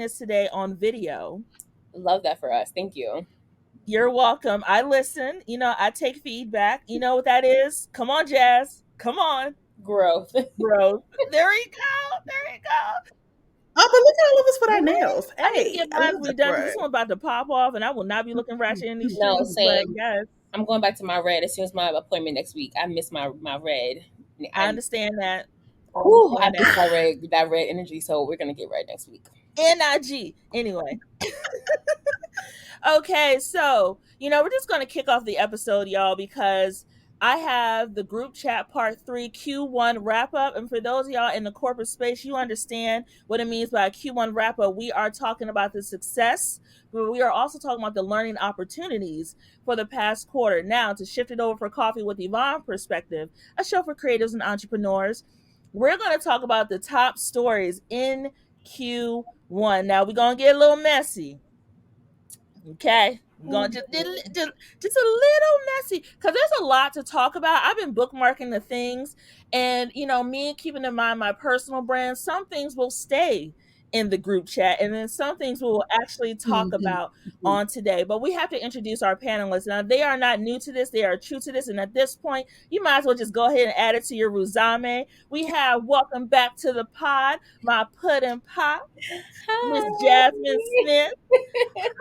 us today on video. Love that for us. Thank you. You're welcome. I listen. I take feedback. You know what that is? Come on, Jazz. Come on, Growth. bro. There we go. There we go. Oh, but look at all of us with our Right? nails. I need to Hey, get I mine love that redone because for this it. one about to pop off, and I will not be looking ratchet in these No, streets. But same. yes, I'm going back to my red as soon as my appointment next week. I miss my red. I I understand that. I Whew, I understand miss that. that red energy. So we're gonna get red next week. NIG. Anyway. Okay, so we're just gonna kick off the episode, y'all, because I have the group chat part 3 Q1 wrap up. And for those of y'all in the corporate space, you understand what it means by a Q1 wrap up. We are talking about the success, but we are also talking about the learning opportunities for the past quarter. Now, to shift it over for Coffee with Yvonne perspective, a show for creatives and entrepreneurs, we're going to talk about the top stories in Q1. Now, we're going to get a little messy. Okay, I'm going just a little messy because there's a lot to talk about. I've been bookmarking the things, and me keeping in mind my personal brand. Some things will stay in the group chat, and then some things we will actually talk about on today. But we have to introduce our panelists. Now, they are not new to this; they are true to this. And at this point, you might as well just go ahead and add it to your resume. We have welcome back to the pod, my pudding pop, Miss Hi. Jasmine Smith.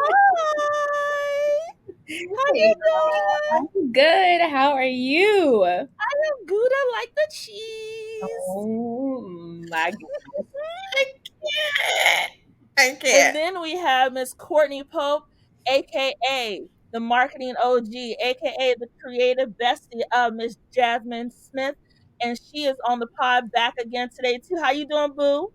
Hi. How you doing? I'm good. How are you? I'm good. I like the cheese. Oh my goodness. I can't. I And can't. then we have Miss Kourtney Pope, aka the marketing OG, aka the creative bestie of Miss Jasmine Smith, and she is on the pod back again today too. How you doing, boo?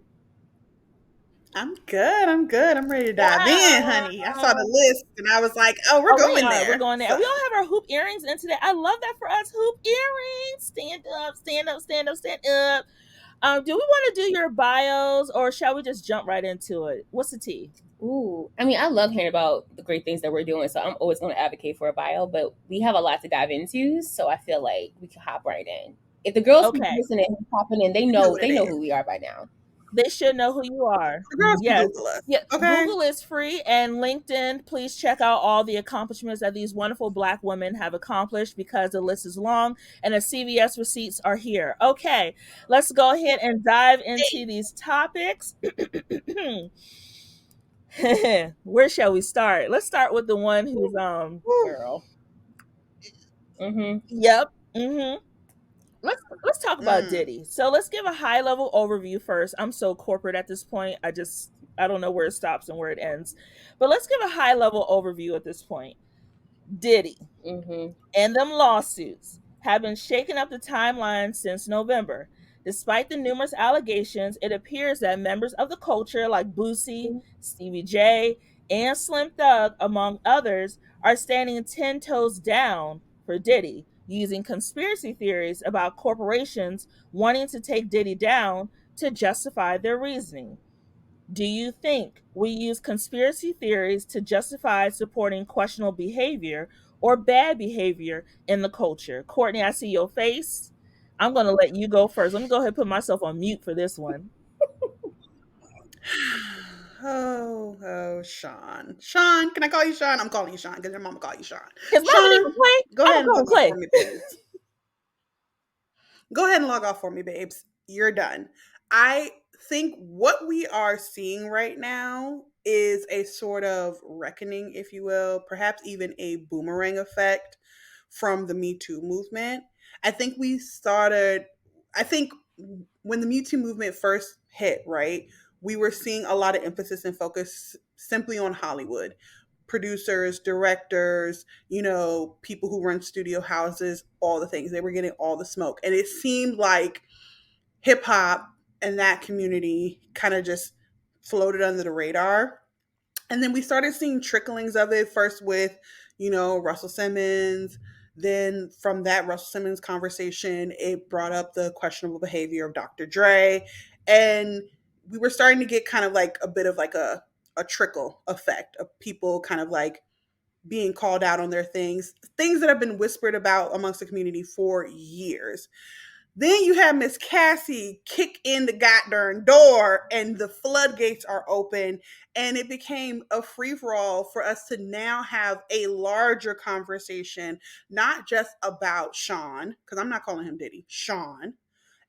I'm good. I'm good. I'm ready to dive in, honey. I saw the Wow. list and I was like, oh, we're Oh, we going are. We're there. going there. So We all have our hoop earrings in today. I love that for us. Hoop earrings. Stand up, stand up, stand up, stand up. Do we want to do your bios or shall we just jump right into it? What's the tea? Ooh, I mean, I love hearing about the great things that we're doing. So I'm always going to advocate for a bio, but we have a lot to dive into. So I feel like we can hop right in. If the girls keep Okay. listening and popping in, you know what they it know is. who we are by now. They should know who you are. The girls can Yes. Google us. Yeah, Okay. Google is free and LinkedIn, please check out all the accomplishments that these wonderful black women have accomplished because the list is long and the CVS receipts are here. Okay, let's go ahead and dive into these topics. Where shall we start? Let's start with the one who's Woo. Girl. Mm-hmm. yep. Mhm. Let's talk about Mm. Diddy. So let's give a high level overview first. I'm so corporate at this point. I don't know where it stops and where it ends. But let's give a high level overview at this point. Diddy Mm-hmm. and them lawsuits have been shaking up the timeline since November. Despite the numerous allegations, it appears that members of the culture like Boosie, Stevie J, and Slim Thug, among others, are standing 10 toes down for Diddy, using conspiracy theories about corporations wanting to take Diddy down to justify their reasoning. Do you think we use conspiracy theories to justify supporting questionable behavior or bad behavior in the culture? Kourtney, I see your face. I'm going to let you go first. Let me go ahead and put myself on mute for this one. Oh, Sean. Sean, can I call you Sean? I'm calling you Sean because your mama call you Sean. Is mama Sean, even play? go I'm ahead going to and go and log off play. for me, babes. Go ahead and log off for me, babes. You're done. I think what we are seeing right now is a sort of reckoning, if you will, perhaps even a boomerang effect from the Me Too movement. I think we started, I think when the Me Too movement first hit, right, we were seeing a lot of emphasis and focus simply on Hollywood. Producers, directors, people who run studio houses, all the things. They were getting all the smoke. And it seemed like hip hop and that community kind of just floated under the radar. And then we started seeing tricklings of it first with, Russell Simmons. Then from that Russell Simmons conversation, it brought up the questionable behavior of Dr. Dre. And we were starting to get kind of like a bit of like a trickle effect of people kind of like being called out on their things that have been whispered about amongst the community for years. Then you have Miss Cassie kick in the goddamn door, and the floodgates are open, and it became a free for all for us to now have a larger conversation, not just about Sean, because I'm not calling him Diddy, Sean,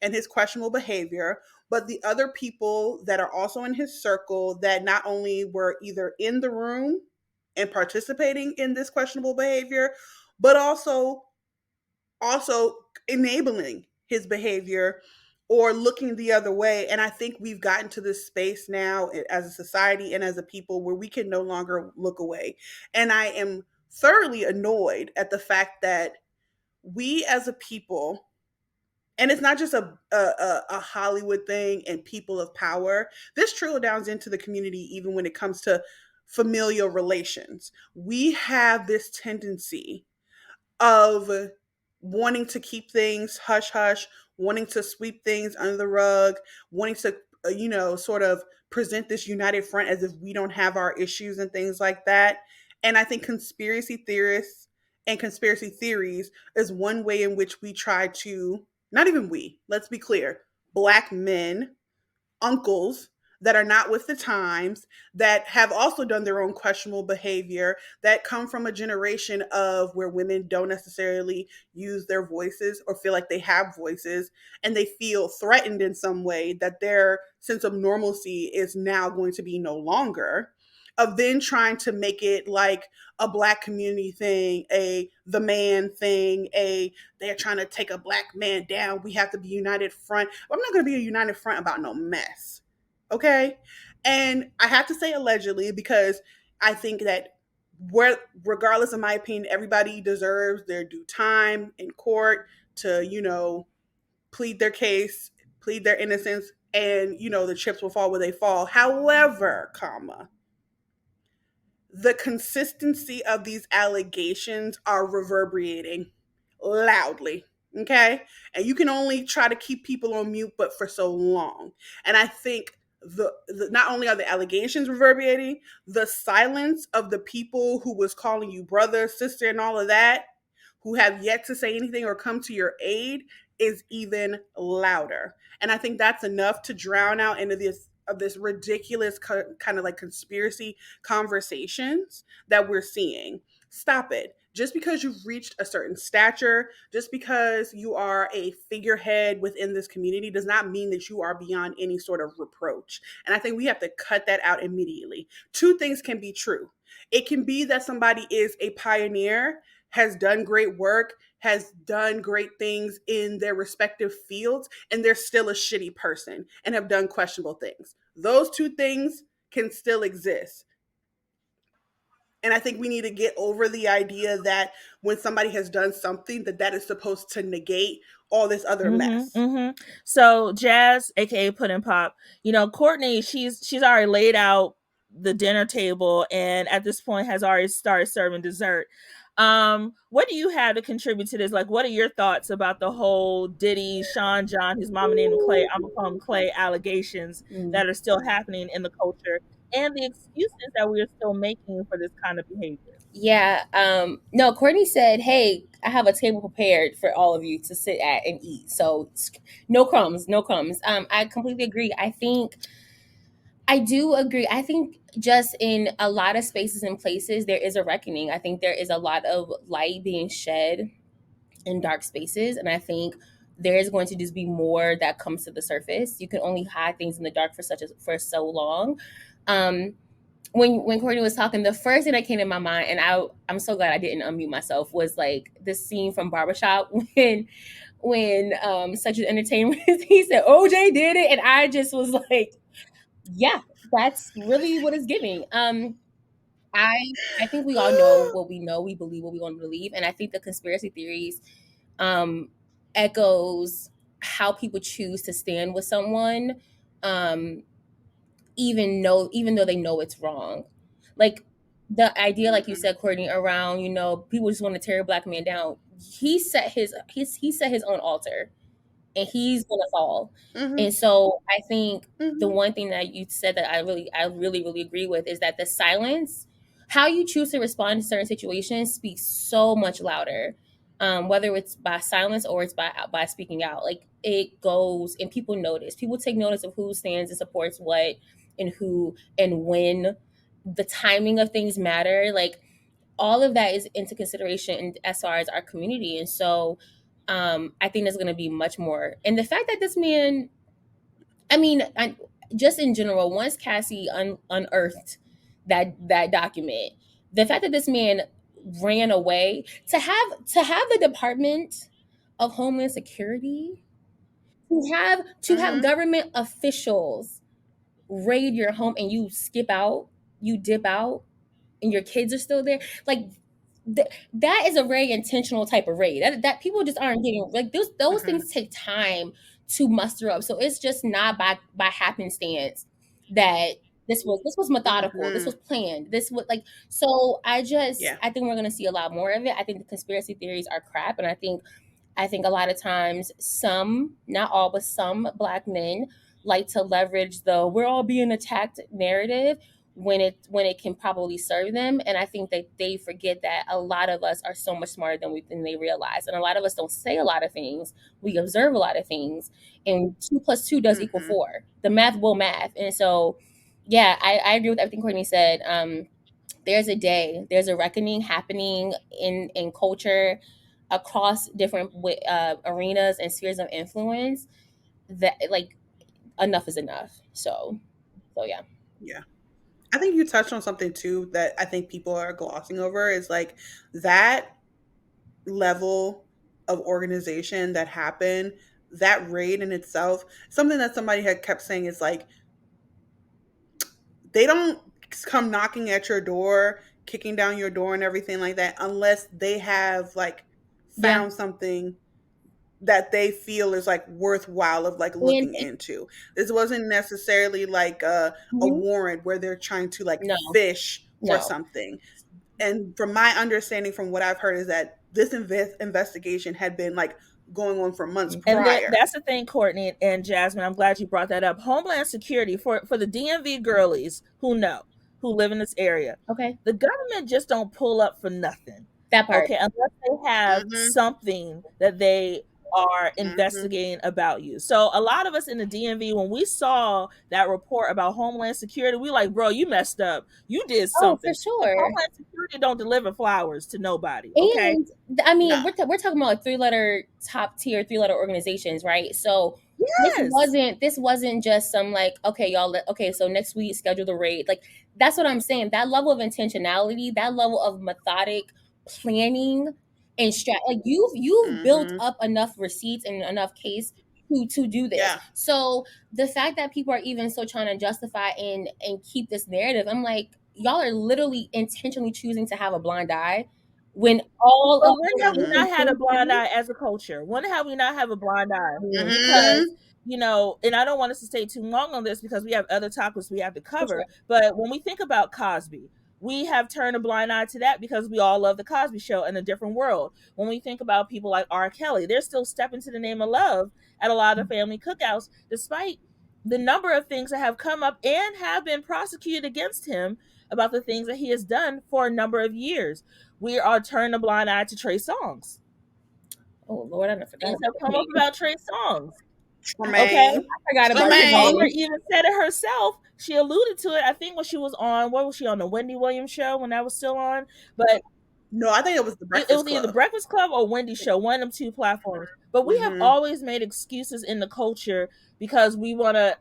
and his questionable behavior, but the other people that are also in his circle that not only were either in the room and participating in this questionable behavior, but also enabling his behavior or looking the other way. And I think we've gotten to this space now as a society and as a people where we can no longer look away. And I am thoroughly annoyed at the fact that we as a people, and it's not just a Hollywood thing and people of power, this trickle downs into the community even when it comes to familial relations. We have this tendency of wanting to keep things hush hush, wanting to sweep things under the rug, wanting to, sort of present this united front as if we don't have our issues and things like that. And I think conspiracy theorists and conspiracy theories is one way in which we try to, not even we, let's be clear, Black men, uncles that are not with the times, that have also done their own questionable behavior, that come from a generation of where women don't necessarily use their voices or feel like they have voices, and they feel threatened in some way that their sense of normalcy is now going to be no longer. Of then trying to make it like a Black community thing, a the man thing, a they're trying to take a Black man down. We have to be united front. I'm not going to be a united front about no mess. Okay? And I have to say allegedly because I think that where regardless of my opinion, everybody deserves their due time in court to, plead their case, plead their innocence, and the chips will fall where they fall. However, the consistency of these allegations are reverberating loudly. Okay. And you can only try to keep people on mute, but for so long. And I think the not only are the allegations reverberating, the silence of the people who was calling you brother, sister, and all of that, who have yet to say anything or come to your aid, is even louder. And I think that's enough to drown out into this ridiculous kind of like conspiracy conversations that we're seeing. Stop it. Just because you've reached a certain stature, just because you are a figurehead within this community, does not mean that you are beyond any sort of reproach. And I think we have to cut that out immediately. Two things can be true. It can be that somebody is a pioneer, has done great work, has done great things in their respective fields, and they're still a shitty person and have done questionable things. Those two things can still exist. And I think we need to get over the idea that when somebody has done something, that is supposed to negate all this other mess. So Jazz, aka Puddin Pop, Kourtney, she's already laid out the dinner table, and at this point has already started serving dessert. What do you have to contribute to this? Like, what are your thoughts about the whole Diddy, Sean John, his mama named him Clay, I'm gonna call him Clay, allegations that are still happening in the culture, and the excuses that we're still making for this kind of behavior? Yeah. No, Kourtney said, "Hey, I have a table prepared for all of you to sit at and eat. So no crumbs, no crumbs." I completely agree. I do agree. I think just in a lot of spaces and places, there is a reckoning. I think there is a lot of light being shed in dark spaces. And I think there is going to just be more that comes to the surface. You can only hide things in the dark for so long. When Kourtney was talking, the first thing that came to my mind, and I'm so glad I didn't unmute myself, was like this scene from Barbershop when Such an Entertainment, he said OJ did it, and I just was like, yeah, that's really what it's giving. I think we all know what we know. We believe what we want to believe, and I think the conspiracy theories echoes how people choose to stand with someone, even though they know it's wrong. Like the idea, like you said, Kourtney, around people just want to tear a Black man down. He set his own altar, and he's gonna fall. Mm-hmm. And so I think the Mm-hmm. one thing that you said that I really agree with is that the silence, how you choose to respond to certain situations, speaks so much louder whether it's by silence or it's by speaking out. Like it goes and people notice. People take notice of who stands and supports what and who and when. The timing of things matter. Like all of that is into consideration as far as our community. And so I think there's going to be much more. And the fact that this man, I mean, just in general, once Cassie unearthed that document, the fact that this man ran away to have the Department of Homeland Security to have Mhm. government officials raid your home and you skip out, you dip out, and your kids are still there. Like that is a very intentional type of raid. That people just aren't getting like those Mhm. things take time to muster up. So it's just not by happenstance that this was methodical. This was Mhm. planned. This was like so. Yeah. I think we're gonna see a lot more of it. I think the conspiracy theories are crap, and I think a lot of times some, not all, but some black men like to leverage the "we're all being attacked" narrative when it can probably serve them. And I think that they forget that a lot of us are so much smarter than they realize. And a lot of us don't say a lot of things. We observe a lot of things. And 2 plus 2 does equal Mhm. 4. The math will math. And so yeah, I agree with everything Courtney said. There's a reckoning happening in culture across different arenas and spheres of influence that like enough is enough. So yeah. Yeah. I think you touched on something too that I think people are glossing over is like that level of organization that happened, that raid in itself, something that somebody had kept saying is like they don't come knocking at your door, kicking down your door and everything like that unless they have like Yeah. found something that they feel is like worthwhile of like And looking into. This wasn't necessarily like a mhm. warrant where they're trying to like No, fish for no. something. And from my understanding, from what I've heard, is that this investigation had been like going on for months And prior. that's the thing, Kourtney and Jasmine. I'm glad you brought that up. Homeland Security for the DMV girlies who live in this area. Okay. The government just don't pull up for nothing, That part. okay? Unless they have Hmm. something that they are Hmm. investigating about you. So a lot of us in the DMV, when we saw that report about Homeland Security, we like, bro, you messed up. You did Oh, for something. Because sure. Homeland Security don't deliver flowers to nobody, okay? And I mean, No. we're talking about like top tier 3 letter organizations, right? So Yes. this wasn't just some like, okay, y'all, okay, so next week schedule the raid. Like that's what I'm saying. That level of intentionality, that level of methodic planning and like you've built Hmm. up enough receipts and enough case to do this. Yeah. So the fact that people are even still trying to justify and keep this narrative, I'm like, y'all are literally intentionally choosing to have a blind eye when all But of when have we Hmm. the not had a things blind eye as a culture? When have we not have a blind eye? Mhm. Because Hmm. and I don't want us to stay too long on this because we have other topics we have to For sure. cover. But when we think about Cosby, we have turned a blind eye to that because we all love the Cosby Show in a different world. When we think about people like R. Kelly, they're still stepping to the name of love at a lot of family cookouts, despite the number of things that have come up and have been prosecuted against him about the things that he has done for a number of years. We are turning a blind eye to Trey Songz. Oh Lord, I forgot Things about have that come up name. about Trey Songz. Okay. Tremaine. I forgot about Kiki Tremaine. Palmer Tremaine. even said it herself. She alluded to it, I think, when she was on, what was she on, the Wendy Williams show when that was still on? But No, I think it was the it Breakfast was either the Club. Breakfast Club or Wendy show, one of them two platforms. But we have Hmm. always made excuses in the culture because we want to,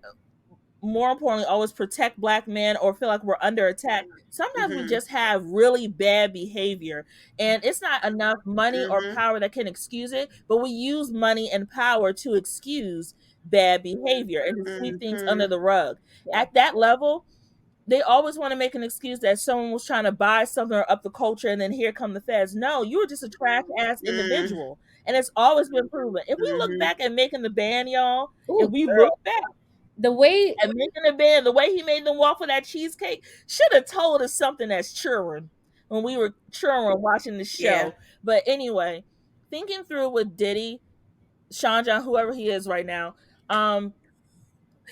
more importantly, always protect black men or feel like we're under attack. Sometimes we Hmm. just have really bad behavior, and it's not enough money or Hmm. power that can excuse it, but we use money and power to excuse bad behavior and to sweep things Hmm. under the rug. Yeah. At that level, they always want to make an excuse that someone was trying to buy something or up the culture, and then here come the feds. No, you were just a trash ass Hmm. individual, and it's always been proven. If we look Hmm. back at making the band, y'all, if Ooh, we girl. look back The way and making the band, the way he made them walk for that cheesecake should have told us something that's children when we were children watching the Yeah. show. But anyway, thinking through with Diddy, Sean John, whoever he is right now, um,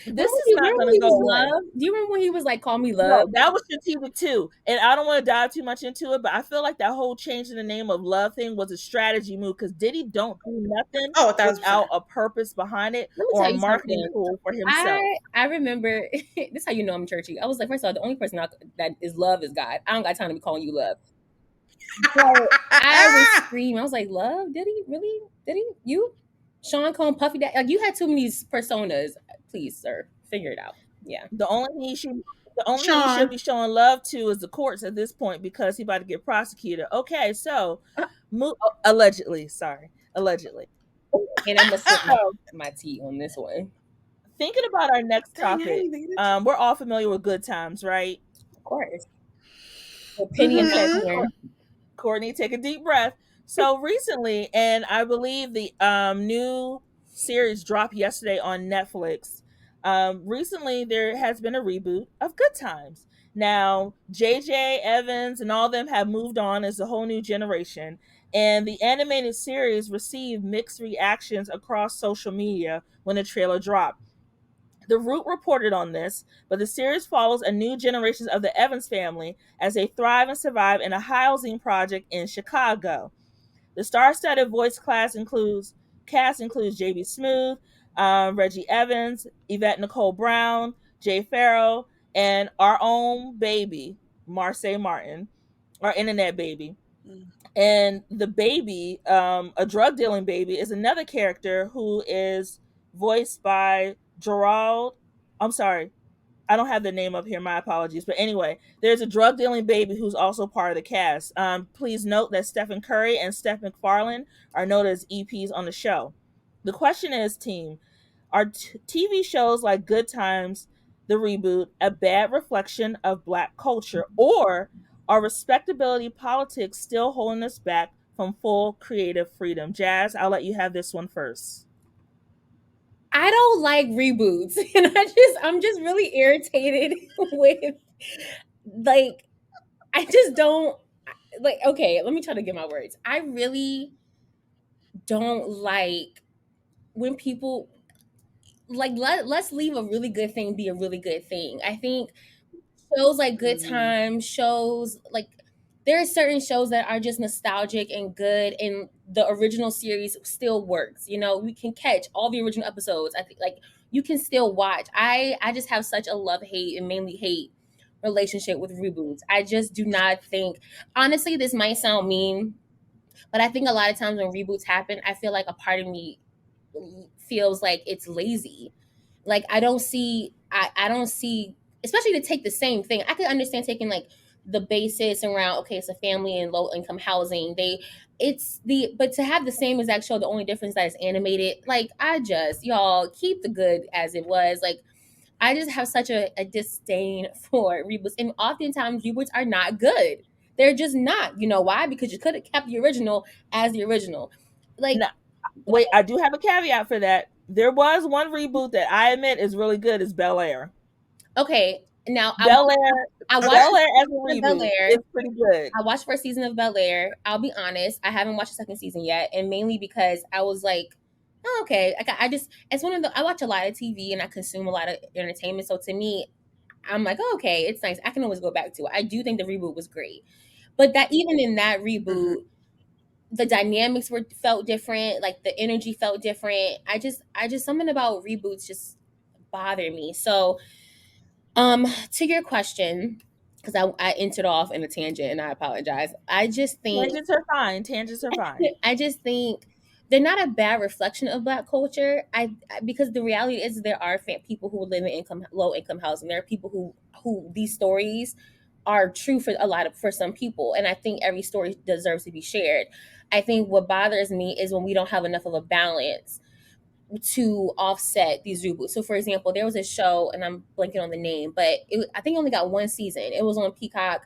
This is not Remember going when to he go was away. Love? Do you remember when he was like, "Call me No, Love"? that was strategic too. And I don't want to dive too much into it, but I feel like that whole changing the name of Love thing was a strategy move because Diddy don't do nothing Oh, 1,000%. without a purpose behind it Let me or tell a you marketing something. tool for I himself. I remember this is how you know I'm churchy. I was like, first of all, the only person that is Love is God. I don't got time to be calling you Love. But I was screaming. I was like, Love? Did he really? Did he? You? Sean Combs, Puffy Dad? Like, you had too many personas. Please, sir, figure it out. Yeah. The only thing he should the only thing he should Sean. be showing love to is the courts at this point because he about to get prosecuted. Okay, so Uh, allegedly, sorry, allegedly. And I'm gonna sip So my tea on this one. thinking about our next Dang, I topic, didn't even get we're all familiar with Good Times, right? Of course. With you. Penny and Mm-hmm. Pepper. Kourtney, take a deep breath. So recently, and I believe the new series dropped yesterday on Netflix. Recently, there has been a reboot of Good Times. Now, JJ Evans and all of them have moved on as a whole new generation. And the animated series received mixed reactions across social media when the trailer dropped. The Root reported on this, but the series follows a new generation of the Evans family as they thrive and survive in a housing project in Chicago. The star-studded voice cast includes J.B. Smoove, Reggie Evans, Yvette Nicole Brown, Jay Farrell, and our own baby, Marseille Martin, our internet baby. And the baby, a drug dealing baby, is another character who is voiced by Gerald. I'm sorry, I don't have the name up here. My apologies. But anyway, there's a drug dealing baby who's also part of the cast. Please note that Stephen Curry and Steph MacFarlane are noted as EPs on the show. The question is, team, are TV shows like Good Times, the reboot, a bad reflection of Black culture, or are respectability politics still holding us back from full creative freedom? Jazz, I'll let you have this one first. I don't like reboots. And I'm just really irritated with like I just don't like okay, let me try to get my words. I really don't like when people let's leave a really good thing be a really good thing. I think shows like Good Mm-hmm. Times, shows like there are certain shows that are just nostalgic and good, and the original series still works. You know, we can catch all the original episodes. I think like you can still watch. I just have such a love hate and mainly hate relationship with reboots. I just do not think honestly this might sound mean, but I think a lot of times when reboots happen, I feel like a part of me feels like it's lazy. Like I don't see especially to take the same thing. I could understand taking like the basis around okay, it's a family in low income housing. It's the but to have the same exact show, the only difference that is animated, like I just y'all keep the good as it was. Like I just have such a disdain for reboots. And oftentimes reboots are not good. They're just not. You know why? Because you could have kept the original as the original. Like Now, wait, I do have a caveat for that. There was one reboot that I admit is really good. Is Bel Air. okay, now Bel Air, I watched Okay. Bel the Air first as a season of Bel reboot Air. is pretty good. I watched first season of Bel Air. I'll be honest, I haven't watched the second season yet, and mainly because I was like, oh, okay. Like I just it's one of the I watch a lot of TV and I consume a lot of entertainment. So to me, I'm like, oh, okay, it's nice. I can always go back to it. I do think the reboot was great, but that even in that Mm-hmm. reboot, the dynamics were felt different. Like the energy felt different. I just something about reboots just bother me. So to your question, because I entered off in a tangent and I apologize. Tangents are fine. Tangents are fine. I just think they're not a bad reflection of Black culture. Because the reality is there are people who live in low income housing. There are people who these stories are true for for some people, and I think every story deserves to be shared. I think what bothers me is when we don't have enough of a balance to offset these reboots. So, for example, there was a show, and I'm blanking on the name, but I think it only got one season. It was on Peacock,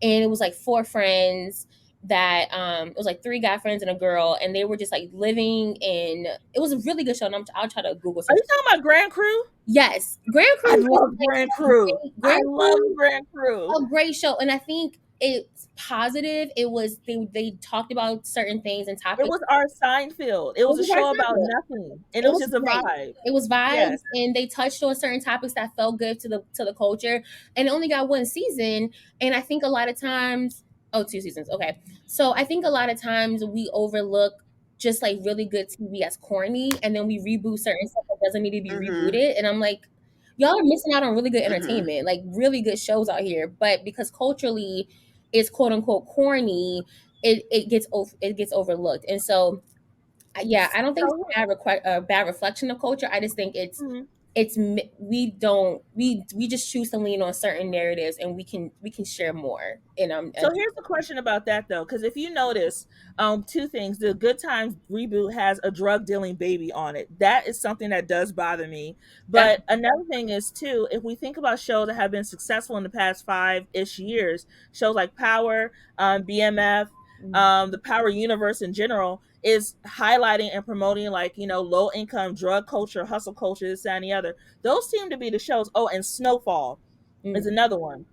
and it was like four friends that it was like three guy friends and a girl, and they were just like living in. It was a really good show, and I'll try to Google Are search. you talking about Grand Crew? Yes, Grand I Crew is love Grand Crew. I Grand love Crew Grand Crew. a great show, and I think it's positive. It was they talked about certain things and It topics. was our Seinfeld. It was It a was our show about topic. nothing, and it It was was just a great. vibe. It was vibes, Yes. and they touched on certain topics that felt good to the culture. And it only got one season, and I think a lot of times, oh, 2 seasons, okay. So I think a lot of times we overlook just like really good TV as corny, and then we reboot certain stuff that doesn't need to be Mhm. rebooted. And I'm like, y'all are missing out on really good Mhm. entertainment, like really good shows out here. But because culturally, it's quote unquote corny, it gets overlooked, and so yeah, I don't think it's So, a bad reflection of culture. I just think mhm. we don't we just choose to lean on certain narratives, and we can share more. And So here's the question about that though, because if you notice, two things: the Good Times reboot has a drug dealing baby on it. That is something that does bother me. that's But another thing is too, if we think about shows that have been successful in the past 5-ish years, shows like Power, BMF, the Power universe in general is highlighting and promoting like low income drug culture, hustle culture, this that, and the other. Those seem to be the shows. Oh, and Snowfall is mm, another one.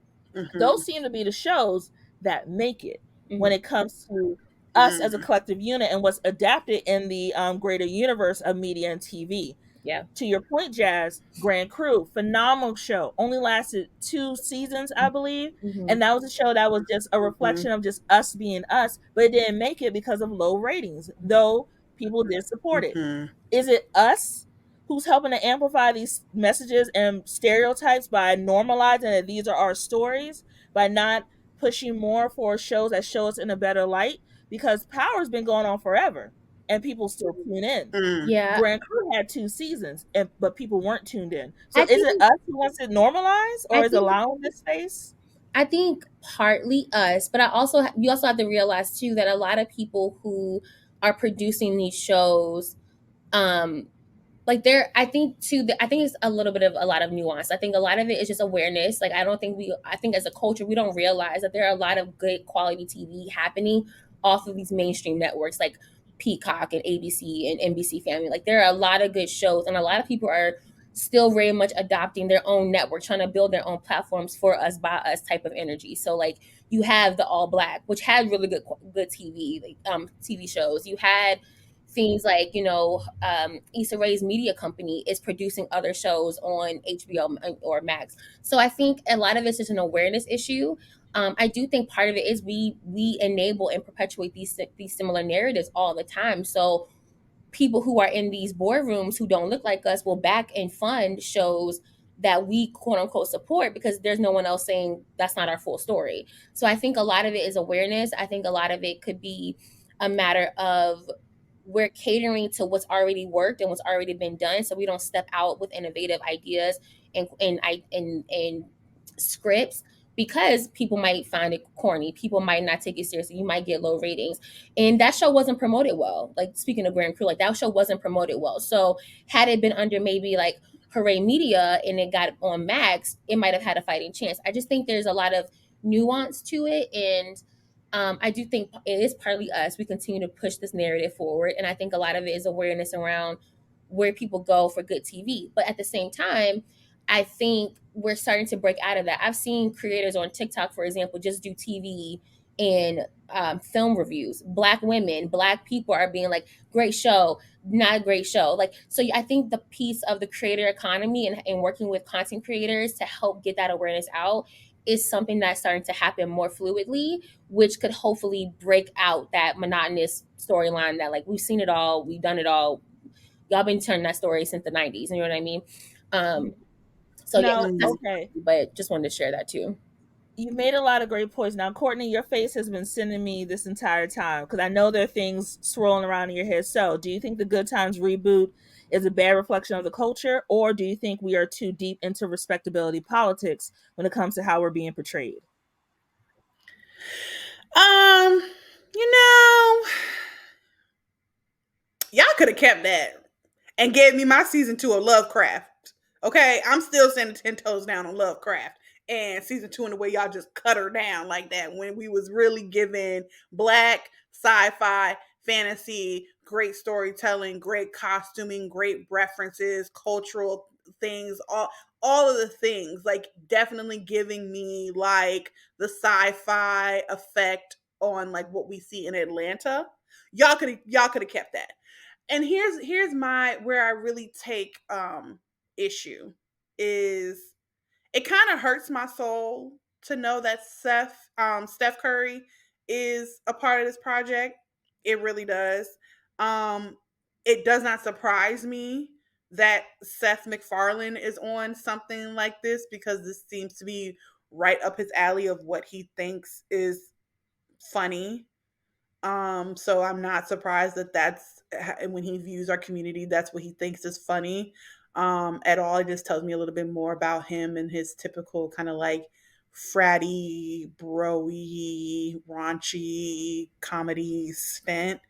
Those Mhm. seem to be the shows that make it when mhm, it comes to us as a Mhm. collective unit and what's adapted in the greater universe of media and TV. yeah, To your point, Jazz, Grand Crew, phenomenal show. Only lasted 2 seasons, I believe. mhm, And that was a show that was just a Mhm. reflection of just us being us, but it didn't make it because of low ratings, though people did support it. Mhm. Is it us who's helping to amplify these messages and stereotypes by normalizing that these are our stories, by not pushing more for shows that show us in a better light? Because Power's been going on forever and people still tune in. Mm. yeah. Grand Crew had 2 seasons, but people weren't tuned in. So I is it think us who wants it normalized, I or is it think allowing this space? I think partly us, but you also have to realize too that a lot of people who are producing these shows, um, like there I think too that I think it's a lot of nuance. I think a lot of it is just awareness. Like I think as a culture we don't realize that there are a lot of good quality TV happening off of these mainstream networks like Peacock and ABC and NBC Family. Like there are a lot of good shows, and a lot of people are still very much adopting their own network, trying to build their own platforms for us by us type of energy. So like you have the All Black, which had really good TV, like TV shows. You had things like Issa Rae's media company is producing other shows on HBO or Max. So I think a lot of it's just an awareness issue. I do think part of it is we enable and perpetuate these similar narratives all the time. So people who are in these boardrooms who don't look like us will back and fund shows that we quote unquote support because there's no one else saying that's not our full story. So I think a lot of it is awareness. I think a lot of it could be a matter of we're catering to what's already worked and what's already been done, so we don't step out with innovative ideas and scripts because people might find it corny. People might not take it seriously. You might get low ratings, and that show wasn't promoted well. Like speaking of Grand Crew, like that show wasn't promoted well. So had it been under maybe like Hooray Media and it got on Max, it might have had a fighting chance. I just think there's a lot of nuance to it, and I do think it is partly us. We continue to push this narrative forward, and I think a lot of it is awareness around where people go for good TV. But at the same time, I think we're starting to break out of that. I've seen creators on TikTok, for example, just do TV and film reviews. Black women, Black people are being like, great show, not a great show. Like, so I think the piece of the creator economy and working with content creators to help get that awareness out is something that's starting to happen more fluidly, which could hopefully break out that monotonous storyline that like we've seen it all, we've done it all. Y'all been telling that story since the 90s. You know what I mean? Um, so yeah, Now, that's, Mhm. okay, but just wanted to share that too. you made a lot of great points. Now, Kourtney, your face has been sending me this entire time because I know there are things swirling around in your head. So, do you think the Good Times reboot is a bad reflection of the culture, or do you think we are too deep into respectability politics when it comes to how we're being portrayed? Um, you know, y'all could have kept that and gave me my season 2 of Lovecraft. Okay, I'm still sending 10 toes down on Lovecraft and season 2 in the way y'all just cut her down like that when we was really giving black sci-fi fantasy great storytelling, great costuming, great references, cultural things, all of the things, like definitely giving me like the sci-fi effect on like what we see in Atlanta. Y'all could have kept that. And here's my where I really take issue is it kind of hurts my soul to know that Steph Curry is a part of this project. It really does. Um, it does not surprise me that Seth MacFarlane is on something like this because this seems to be right up his alley of what he thinks is funny. So I'm not surprised that that's when he views our community, that's what he thinks is funny. At all. It just tells me a little bit more about him and his typical kind of like fratty, broy, raunchy comedy stint,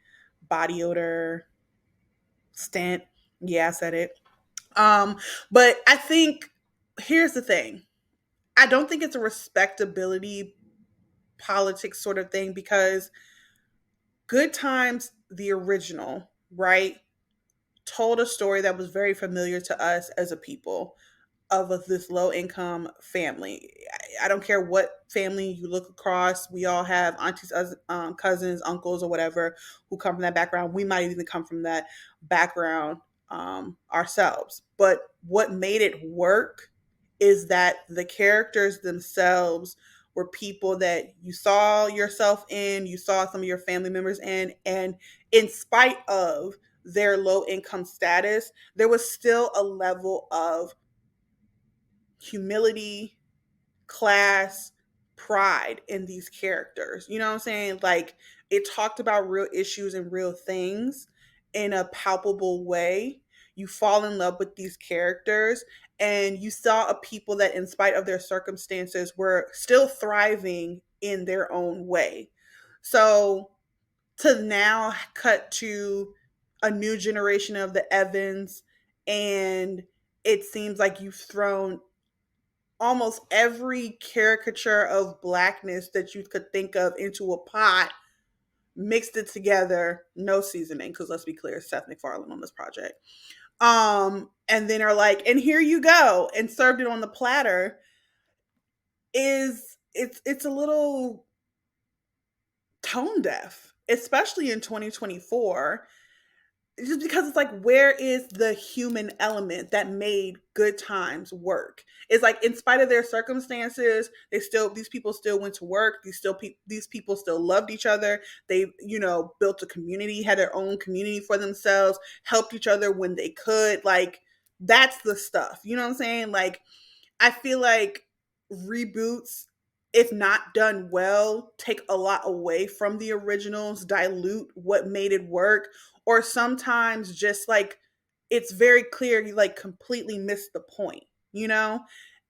body odor stint. Yeah, I said it. Um, but I think here's the thing. I don't think it's a respectability politics sort of thing because Good Times, the original, right, told a story that was very familiar to us as a people of this low income family. I don't care what family you look across. We all have aunties, cousins, uncles, or whatever who come from that background. We might even come from that background ourselves. But what made it work is that the characters themselves were people that you saw yourself in, you saw some of your family members in, and in spite of their low income status, there was still a level of humility, class, pride in these characters. You know what I'm saying? Like it talked about real issues and real things in a palpable way. You fall in love with these characters and you saw a people that in spite of their circumstances were still thriving in their own way. So to now cut to a new generation of the Evans and it seems like you've thrown almost every caricature of blackness that you could think of into a pot, mixed it together, no seasoning, because let's be clear, Seth MacFarlane on this project. And then are like, and here you go, and served it on the platter, is it's a little tone deaf, especially in 2024, just because it's like where is the human element that made Good Times work? It's like in spite of their circumstances, these people still went to work. These people still loved each other. They built a community, had their own community for themselves, helped each other when they could. Like that's the stuff. You know what I'm saying? Like I feel like reboots, if not done well, take a lot away from the originals, dilute what made it work, or sometimes just like it's very clear you like completely missed the point, you know?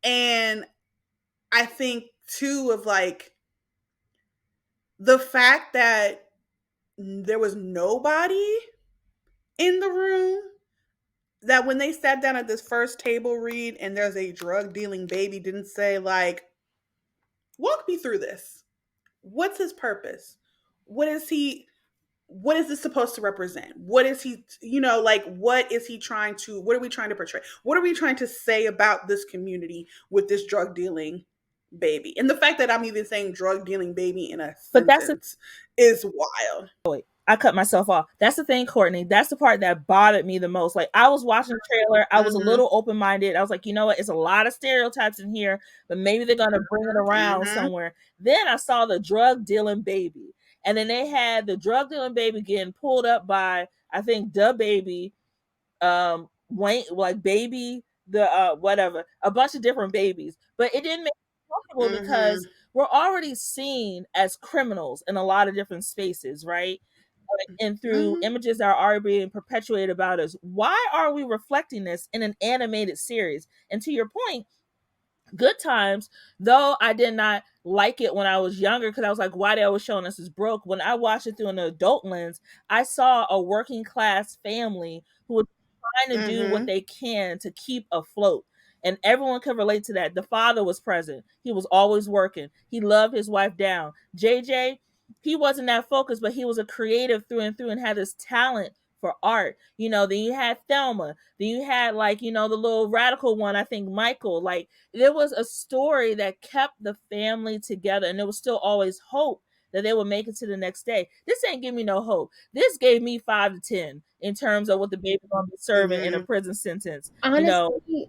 And I think too of like the fact that there was nobody in the room that when they sat down at this first table read and there's a drug dealing baby didn't say like, walk me through this. What's his purpose? What is he what is this supposed to represent? What is he, like what is he trying to what are we trying to portray? What are we trying to say about this community with this drug dealing baby? And the fact that I'm even saying drug dealing baby in a But that's sentence is wild. I cut myself off. That's the thing, Kourtney. That's the part that bothered me the most. Like I was watching the trailer, I was a Mhm. little open minded. I was like, you know what? It's a lot of stereotypes in here, but maybe they're gonna bring it around Mhm. somewhere. Then I saw the drug dealing baby, and then they had the drug dealing baby getting pulled up by I think the baby, Wayne, like baby, the whatever, a bunch of different babies, but it didn't make me comfortable because Mhm. we're already seen as criminals in a lot of different spaces, right? And through Mhm. images that are already being perpetuated about us. Why are we reflecting this in an animated series? And to your point, Good Times, though I did not like it when I was younger because I was like, why they always showing us as broke? When I watched it through an adult lens, I saw a working class family who was trying to do what Mhm. they can to keep afloat. And everyone could relate to that. The father was present. He was always working. He loved his wife down. JJ, he wasn't that focused, but he was a creative through and through and had this talent for art. Then you had Thelma. Then you had like, the little radical one, I think Michael. Like there was a story that kept the family together, and there was still always hope that they would make it to the next day. This ain't give me no hope. This gave me 5 to 10 in terms of what the baby gonna be serving in a prison sentence. Honestly,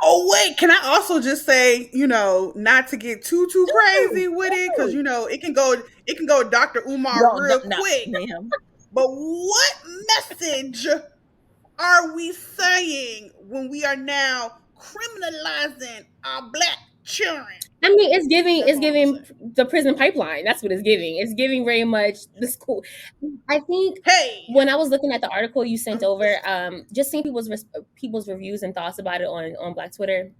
Oh wait, can I also just say, not to get too crazy with it, because it can go Dr. Umar real quick. Ma'am. But what message are we saying when we are now criminalizing our black children? I mean, it's giving the prison pipeline. That's what it's giving. It's giving very much the school. I think when I was looking at the article you sent over, just seeing people's reviews and thoughts about it on Black Twitter,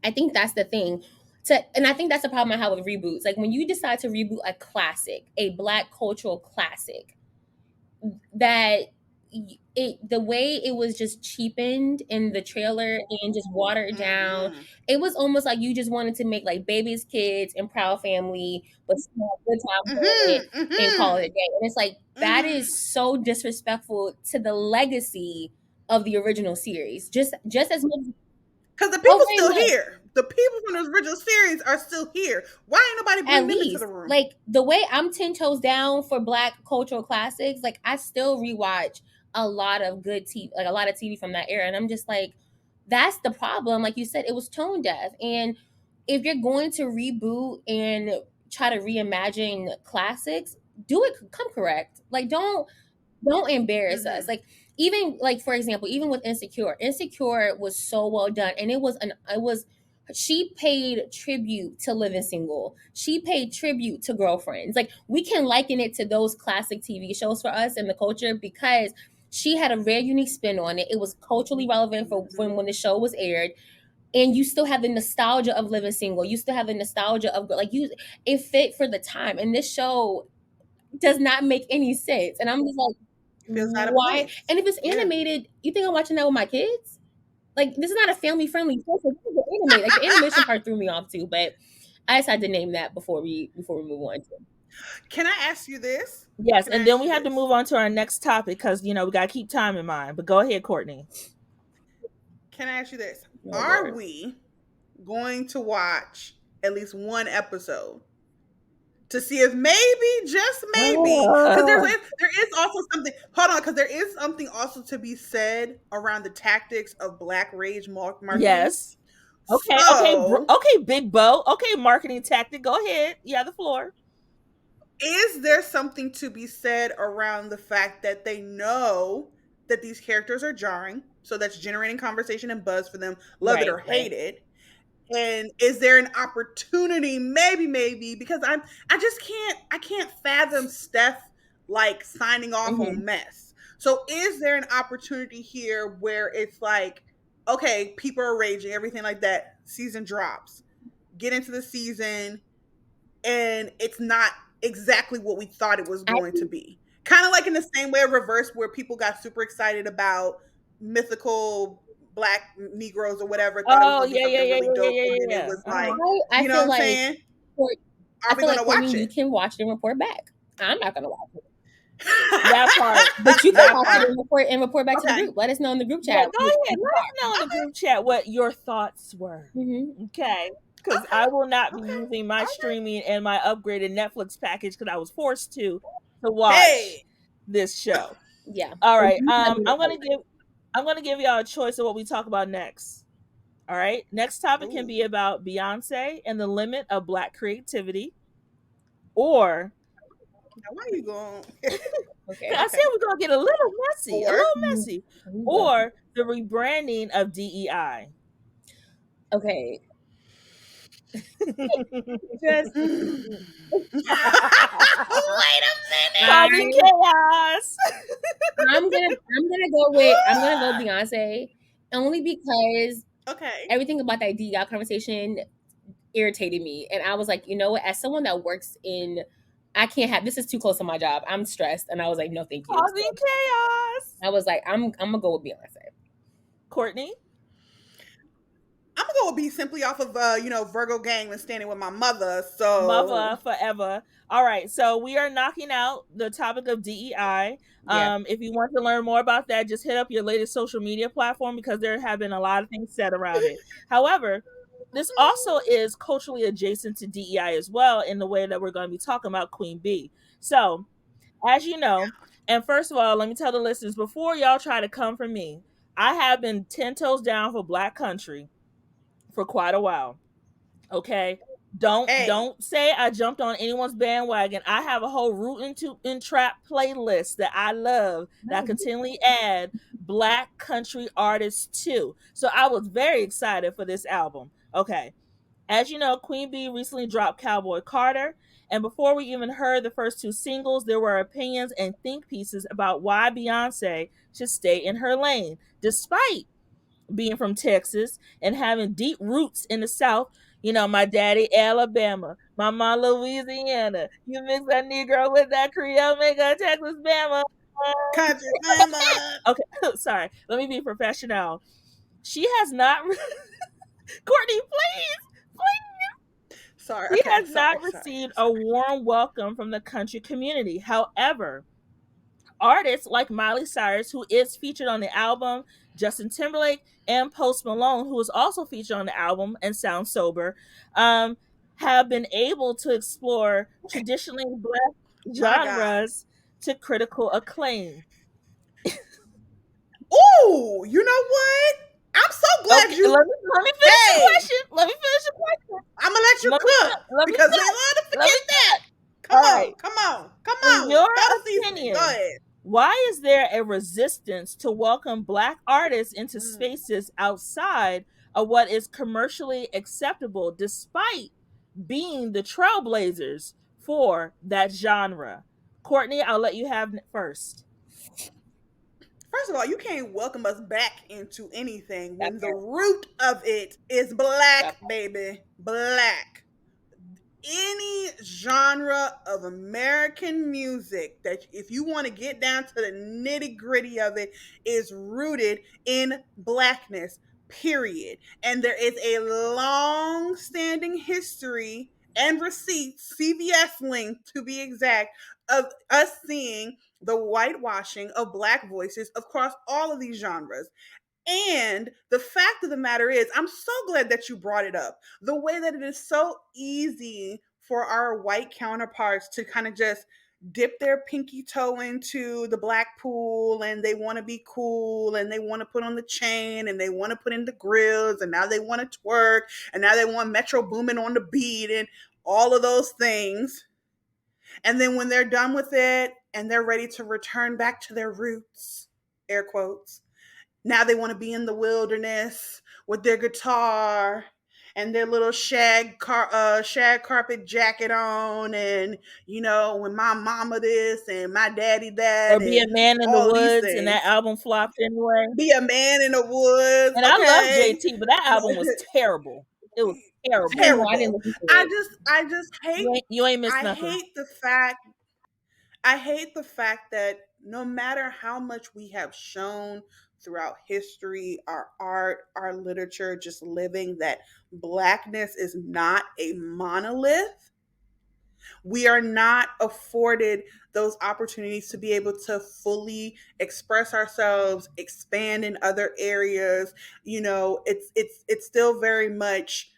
I think that's the thing. And I think that's the problem I have with reboots. Like when you decide to reboot a classic, a Black cultural classic, that the way it was just cheapened in the trailer and just watered down, it was almost like you just wanted to make like Baby's Kids and Proud Family, but still have a good time with it and call it a day. And it's like that is so disrespectful to the legacy of the original series. Just as much because the people still here. The people from the original series are still here. Why ain't nobody bring them into the room? Like the way I'm 10 toes down for Black cultural classics, like I still rewatch a lot of good TV, like a lot of TV from that era, and I'm just like, that's the problem. Like you said, it was tone deaf. And if you're going to reboot and try to reimagine classics, do it come correct. Like don't embarrass us. Like even like for example, even with Insecure was so well done, and it was she paid tribute to Living Single. She paid tribute to Girlfriends. Like we can liken it to those classic TV shows for us in the culture because she had a very unique spin on it. It was culturally relevant for when the show was aired. And you still have the nostalgia of Living Single. You still have the nostalgia of it fit for the time. And this show does not make any sense. And I'm just like, why? And if it's animated, you think I'm watching that with my kids? Like this is not a family friendly show. So like the animation part threw me off too. But I decided to name that before we move on. Can I ask you this? Yes, and then we have to move on to our next topic because we got to keep time in mind. But go ahead, Kourtney. Can I ask you this? Are we going to watch at least one episode to see if maybe, just maybe, because there is also something. Hold on, because there is something also to be said around the tactics of Black Rage marketing. Yes. Okay. Okay, Big Bo. Okay, marketing tactic. Go ahead. You have the floor. Is there something to be said around the fact that they know that these characters are jarring, so that's generating conversation and buzz for them, love it or hate it? And is there an opportunity, maybe, because I can't fathom Steph like signing off on mess. So is there an opportunity here where it's like, okay, people are raging, everything like that, season drops, get into the season, and it's not exactly what we thought it was going to be. Kind of like in the same way of Reverse, where people got super excited about mythical Black Negroes or whatever. Thought it was really dope. And it was like, you know what I'm saying? Are we going to watch it? You can watch it and report back. I'm not going to watch it. That part. But you can watch it and report back to the group. Let us know in the group chat. Yeah, go ahead. Let us know in the group chat what your thoughts were. Okay. Because I will not be using my streaming and my upgraded Netflix package because I was forced to watch this show. Yeah. All right. I'm gonna give y'all a choice of what we talk about next. All right. Next topic can be about Beyonce and the limit of Black creativity, or now, why are you going? I said we're gonna get a little messy, or the rebranding of DEI. Okay. Just wait a minute. Causing chaos. I'm gonna go Beyonce, only because everything about that DEI conversation irritated me, and I was like, you know what? As someone that works in, I can't have this. Is too close to my job. I'm stressed, and I was like, no, thank you. Causing chaos. I was like, I'm gonna go with Beyonce. Kourtney. I'm gonna go be simply off of Virgo gang and standing with my mother. So Mother forever. All right, so we are knocking out the topic of DEI. Yeah. If you want to learn more about that, just hit up your latest social media platform because there have been a lot of things said around it. However, this also is culturally adjacent to DEI as well in the way that we're going to be talking about Queen Bee. So, as you know, and first of all, let me tell the listeners before y'all try to come for me, I have been 10 toes down for Black country for quite a while. Okay. hey, Don't say I jumped on anyone's bandwagon. I have a whole root into in trap playlist that I love that I No, continually add Black country artists to. So I was very excited for this album. Okay. As you know, Queen Bee recently dropped Cowboy Carter, and before we even heard the first two singles, there were opinions and think pieces about why Beyonce should stay in her lane, despite being from Texas and having deep roots in the South. You know, my daddy Alabama, my mom Louisiana. You mix that Negro with that Creole, make a Texas Bama. country mama. Okay, sorry. Let me be professional. She has not, Kourtney, please. Sorry. She Okay. has Sorry. not Sorry. received a Sorry. warm welcome from the country community. However, artists like Miley Cyrus, who is featured on the album, Justin Timberlake, and Post Malone, who is also featured on the album and sounds sober, um, have been able to explore traditionally Black My God. genres to critical acclaim. Ooh, you know what? I'm so glad Okay, you. let me finish the Hey, question. Let me finish the question. I'm gonna let you Let me cook let me because they cook. love to Let me forget that. cook. Come All on, right. come on, come In on. your Throw the seasoning. Go opinion, ahead. why is there a resistance to welcome Black artists into Mm. spaces outside of what is commercially acceptable, despite being the trailblazers for that genre? Kourtney, I'll let you have first. First of all, you can't welcome us back into anything that when the part. root of it is That black, part. baby. Black. Any genre of American music that, if you want to get down to the nitty gritty of it, is rooted in blackness, period. And there is a long standing history and receipts, CVS link to be exact, of us seeing the whitewashing of black voices across all of these genres. And the fact of the matter is, I'm so glad that you brought it up. The way that it is so easy for our white counterparts to kind of just dip their pinky toe into the black pool, and they want to be cool, and they want to put on the chain, and they want to put in the grills, and now they want to twerk, and now they want Metro Boomin on the beat and all of those things. And then when they're done with it and they're ready to return back to their roots, air quotes, now they want to be in the wilderness with their guitar and their little shag carpet jacket on, and when my mama this and my daddy Or that be and a man in the all of these woods, and that things. album flopped anyway. Be a man in the woods, And I love okay? JT, but that album was terrible. It was I terrible. didn't know. I didn't Terrible. listen to I it. just I just hate You ain't missed I nothing. hate the fact I hate the fact that no matter how much we have shown throughout history, our art, our literature, just living, that blackness is not a monolith, we are not afforded those opportunities to be able to fully express ourselves, expand in other areas. It's still very much,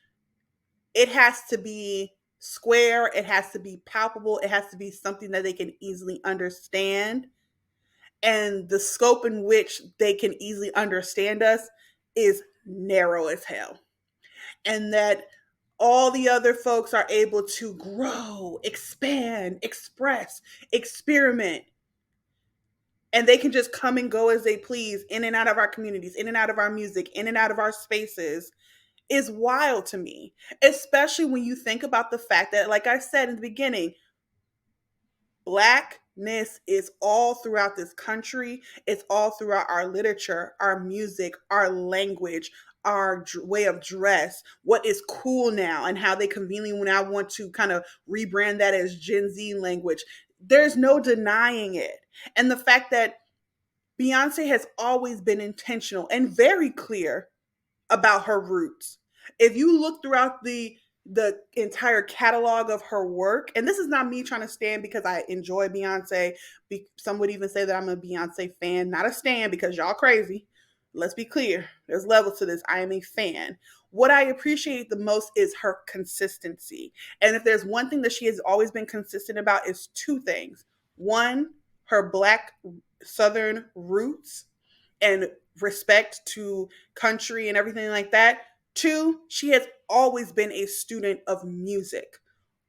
it has to be square, it has to be palpable, it has to be something that they can easily understand. And the scope in which they can easily understand us is narrow as hell. And that all the other folks are able to grow, expand, express, experiment, and they can just come and go as they please in and out of our communities, in and out of our music, in and out of our spaces, is wild to me, especially when you think about the fact that, like I said in the beginning, blackness is all throughout this country. It's all throughout our literature, our music, our language, our way of dress, what is cool now, and how they conveniently now want to kind of rebrand that as Gen Z language. There's no denying it. And the fact that Beyonce has always been intentional and very clear about her roots. If you look throughout the entire catalog of her work, and this is not me trying to stand because I enjoy Beyonce. Some would even say that I'm a Beyonce fan, not a stan because y'all crazy. Let's be clear. There's levels to this. I am a fan. What I appreciate the most is her consistency. And if there's one thing that she has always been consistent about, is two things. One, her Black Southern roots and respect to country and everything like that. Two, she has always been a student of music,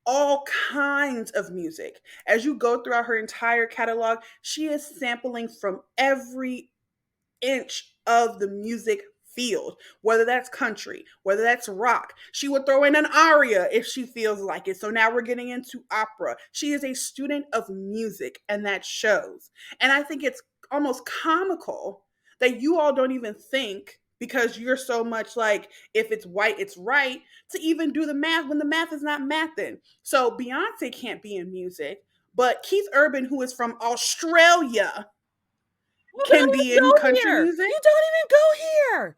all kinds of music. As you go throughout her entire catalog, she is sampling from every inch of the music field, whether that's country, whether that's rock. She would throw in an aria if she feels like it. So now we're getting into opera. She is a student of music, and that shows. And I think it's almost comical that you all don't even think, because you're so much like, if it's white, it's right, to even do the math when the math is not mathing. So Beyonce can't be in music, but Keith Urban, who is from Australia, You don't can be even in go country here. music. You don't even go here.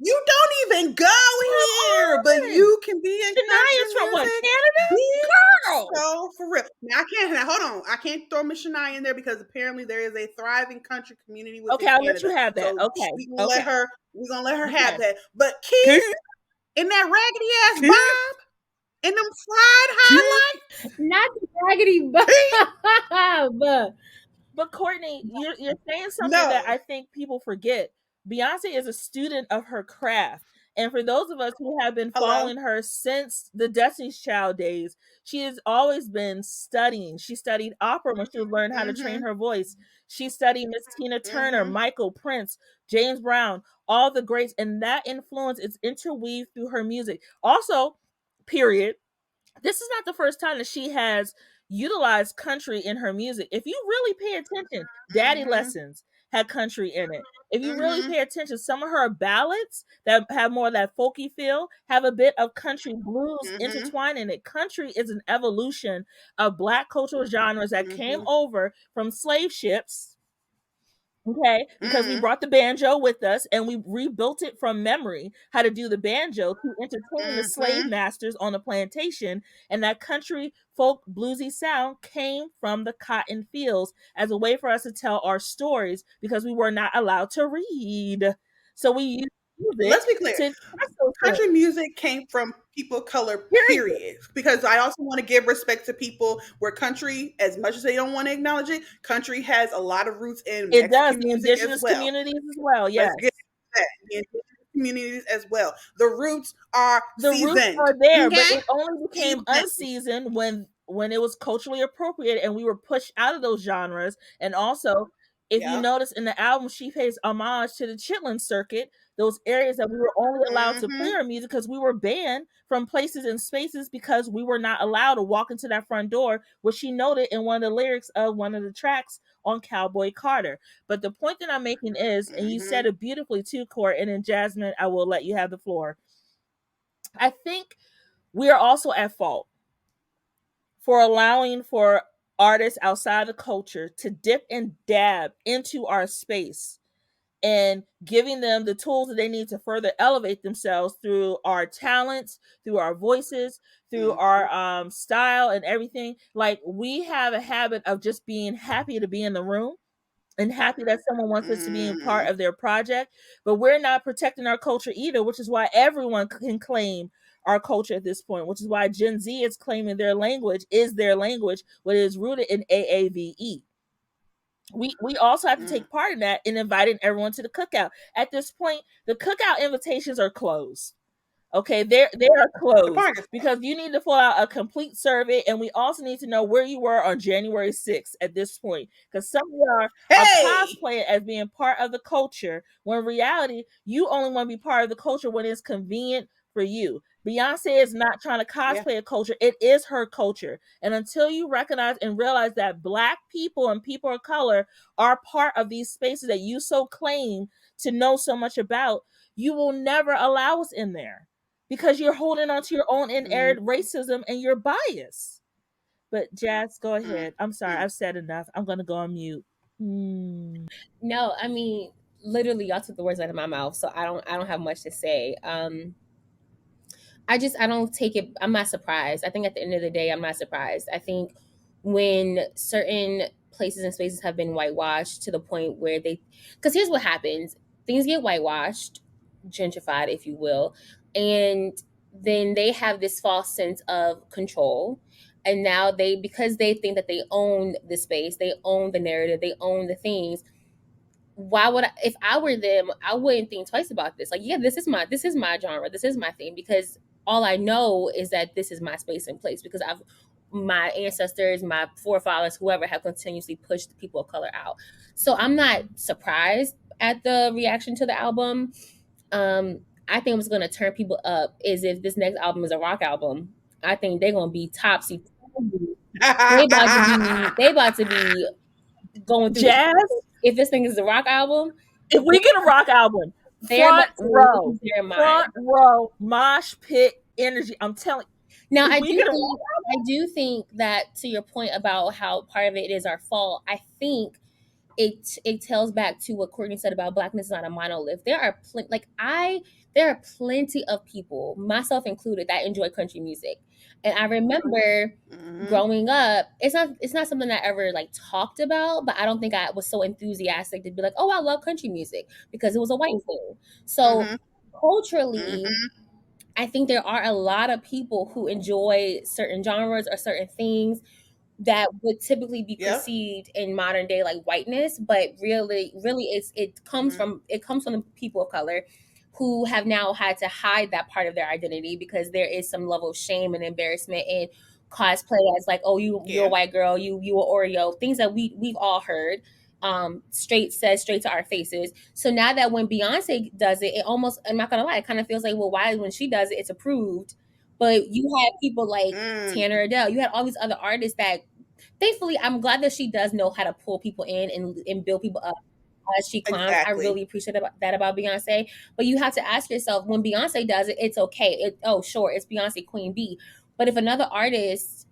You don't even go here, but you can be in country Shania's from what, music. Canada? Be Girl. so for real. Now I can't. Now, hold on. I can't throw Miss Shania in there because apparently there is a thriving country community within Okay, I'll let you Canada. have that. So Okay. we gonna Okay. let her. We gonna let her Okay. have that. But Keith in that raggedy ass bob and them fried highlights. Not the raggedy bob. But Kourtney, you're saying something that No, I think people forget. Beyonce is a student of her craft. And for those of us who have been hello. following her since the Destiny's Child days, she has always been studying. She studied opera when she was learning how to train Mm-hmm. her voice. She studied Miss Tina Turner, Mm-hmm. Michael, Prince, James Brown, all the greats. And that influence is interweaved through her music. Also, period, this is not the first time that she has utilized country in her music. If you really pay attention, Daddy Mm-hmm. Lessons had country in it. If you really Mm-hmm. pay attention, some of her ballads that have more of that folky feel have a bit of country blues Mm-hmm. intertwined in it. Country is an evolution of Black cultural genres that came Mm-hmm. over from slave ships. Okay, because we Mm-hmm. brought the banjo with us and we rebuilt it from memory how to do the banjo to entertain the slave Mm-hmm. masters on the plantation. And that country folk bluesy sound came from the cotton fields as a way for us to tell our stories because we were not allowed to read. So we used Let's music be clear. to express those Country things. music came from people of color, Period. period. Because I also want to give respect to people where country, as much as they don't want to acknowledge it, country has a lot of roots in It does. Mexican The music as indigenous well. communities as well. Let's Yes. get that. The indigenous communities as well. The roots are The roots seasoned. are there, but Okay? it only became Seasoned. unseasoned when it was culturally appropriate and we were pushed out of those genres. And also, if you Yeah. notice in the album, she pays homage to the Chitlin circuit, those areas that we were only allowed to play Mm-hmm. our music because we were banned from places and spaces because we were not allowed to walk into that front door, which she noted in one of the lyrics of one of the tracks on Cowboy Carter. But the point that I'm making is, and you Mm-hmm. said it beautifully too, Court, and then Jasmine, I will let you have the floor. I think we are also at fault for allowing for artists outside the culture to dip and dab into our space and giving them the tools that they need to further elevate themselves through our talents, through our voices, through Mm-hmm. our style and everything. Like we have a habit of just being happy to be in the room and happy that someone wants us to be a part Mm-hmm. of their project, but we're not protecting our culture either, which is why everyone can claim our culture at this point, which is why Gen Z is claiming their language is their language, what is rooted in AAVE. We also have to Mm-hmm. take part in that in inviting everyone to the cookout. At this point, the cookout invitations are closed. Okay, they are The closed party. because you need to fill out a complete survey, and we also need to know where you were on January 6th at this point, because some of y'all are Hey! cosplaying as being part of the culture, when in reality, you only want to be part of the culture when it's convenient for you. Beyonce is not trying to Yeah. cosplay a culture, it is her culture. And until you recognize and realize that Black people and people of color are part of these spaces that you so claim to know so much about, you will never allow us in there because you're holding on to your own Mm-hmm. inherent racism and your bias. But Jazz, go ahead. I'm sorry, Mm-hmm. I've said enough. I'm gonna go on mute. No, I mean, literally, y'all took the words out of my mouth, so I don't have much to say. I don't take it. I'm not surprised. I think at the end of the day, I'm not surprised. I think when certain places and spaces have been whitewashed to the point where they, because here's what happens: things get whitewashed, gentrified, if you will, and then they have this false sense of control. And now they, because they think that they own the space, they own the narrative, they own the things. Why would I, if I were them, I wouldn't think twice about this. Like, yeah, this is my genre, this is my thing, because all I know is that this is my space and place, because I've, my ancestors, my forefathers, whoever, have continuously pushed people of color out. So I'm not surprised at the reaction to the album. I think what's gonna turn people up is if this next album is a rock album. I think they're gonna be topsy. They about to be going through the, Jazz, if this thing is a rock album, if we get a rock album, they're about to front lose their mind. row, mosh pit energy. I'm telling. Now, If we get a rock I do think that, to your point about how part of it is our fault, I think it tells back to what Kourtney said about blackness is not a monolith. There are there are plenty of people, myself included, that enjoy country music. And I remember Mhm. growing up, it's not something that I ever like talked about, but I don't think I was so enthusiastic to be like, oh, I love country music, because it was a white thing. So Mhm. culturally, Mhm. I think there are a lot of people who enjoy certain genres or certain things that would typically be Yep. perceived in modern day like whiteness, but really Mhm. it comes from the people of color who have now had to hide that part of their identity, because there is some level of shame and embarrassment in cosplay as like, oh, you're a Yeah. white girl, you a Oreo, things that we've all heard, straight to our faces. So now that when Beyonce does it, it almost, I'm not gonna lie, it kind of feels like, well, why when she does it, it's approved. But you had people like Mm. Tanner Adele, you had all these other artists that, thankfully, I'm glad that she does know how to pull people in and build people up as she climbs. I Exactly. really appreciate that about Beyonce. But you have to ask yourself, when Beyonce does it, it's okay. Oh, sure, it's Beyonce Queen B. But if another artist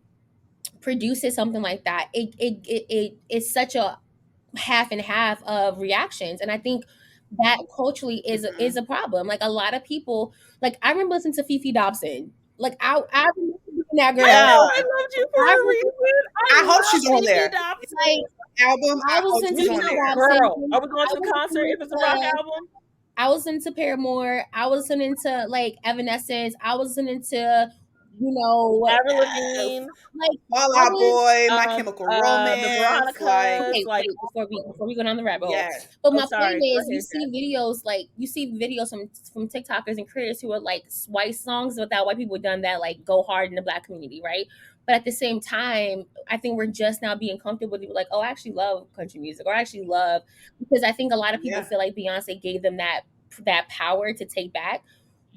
produces something like that, it's such a half and half of reactions. And I think that culturally is Mhm. a problem. Like, a lot of people, like, I remember listening to Fifi Dobson. Like, I remember being that I girl. know Yeah. I loved you for I a remember, reason. I I hope love she's on Fifi there. Dobson. like, Album. I I was hope into she's Me on Fifi too, there. Dobson. girl. Are we going I to the was concert listening if it's a rock to album? I was listening to Paramore. I was listening to like Evanescence. I was listening to, you know, Avril Yes. Lavigne, like, Fall I Out was, Boy, My Chemical the Romance. Like, Veronicas, okay, like, wait, before we go down the rabbit hole. yes. But oh, my point sorry, go is, ahead, Jess. you see videos from TikTokers and creators who are like white songs without white people done that like go hard in the black community, right? But at the same time, I think we're just now being comfortable with like, oh, I actually love country music, or I actually love, because I think a lot of people Yeah. feel like Beyonce gave them that power to take back.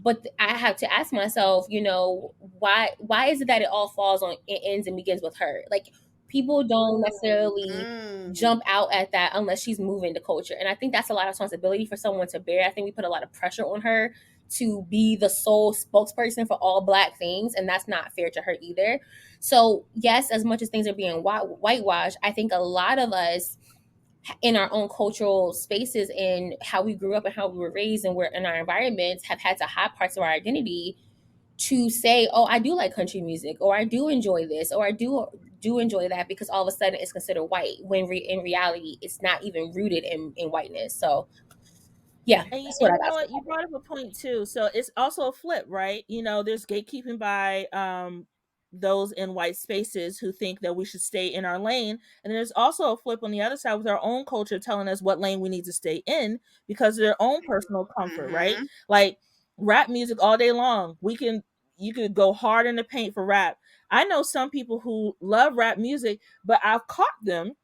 But I have to ask myself, why is it that it all falls on, it ends and begins with her? Like, people don't necessarily Mm. jump out at that unless she's moving the culture. And I think that's a lot of responsibility for someone to bear. I think we put a lot of pressure on her to be the sole spokesperson for all black things, and that's not fair to her either. So, yes, as much as things are being whitewashed, I think a lot of us in our own cultural spaces and how we grew up and how we were raised and we're in our environments have had to hide parts of our identity to say, oh, I do like country music, or I do enjoy this, or I do enjoy that, because all of a sudden it's considered white when in reality it's not even rooted in whiteness. So yeah, And that's what and I you know got. what? You brought up a point too. So it's also a flip, right? There's gatekeeping by those in white spaces who think that we should stay in our lane, and there's also a flip on the other side with our own culture telling us what lane we need to stay in because of their own personal comfort, right? Mhm. Like rap music all day long. You could go hard in the paint for rap. I know some people who love rap music, but I've caught them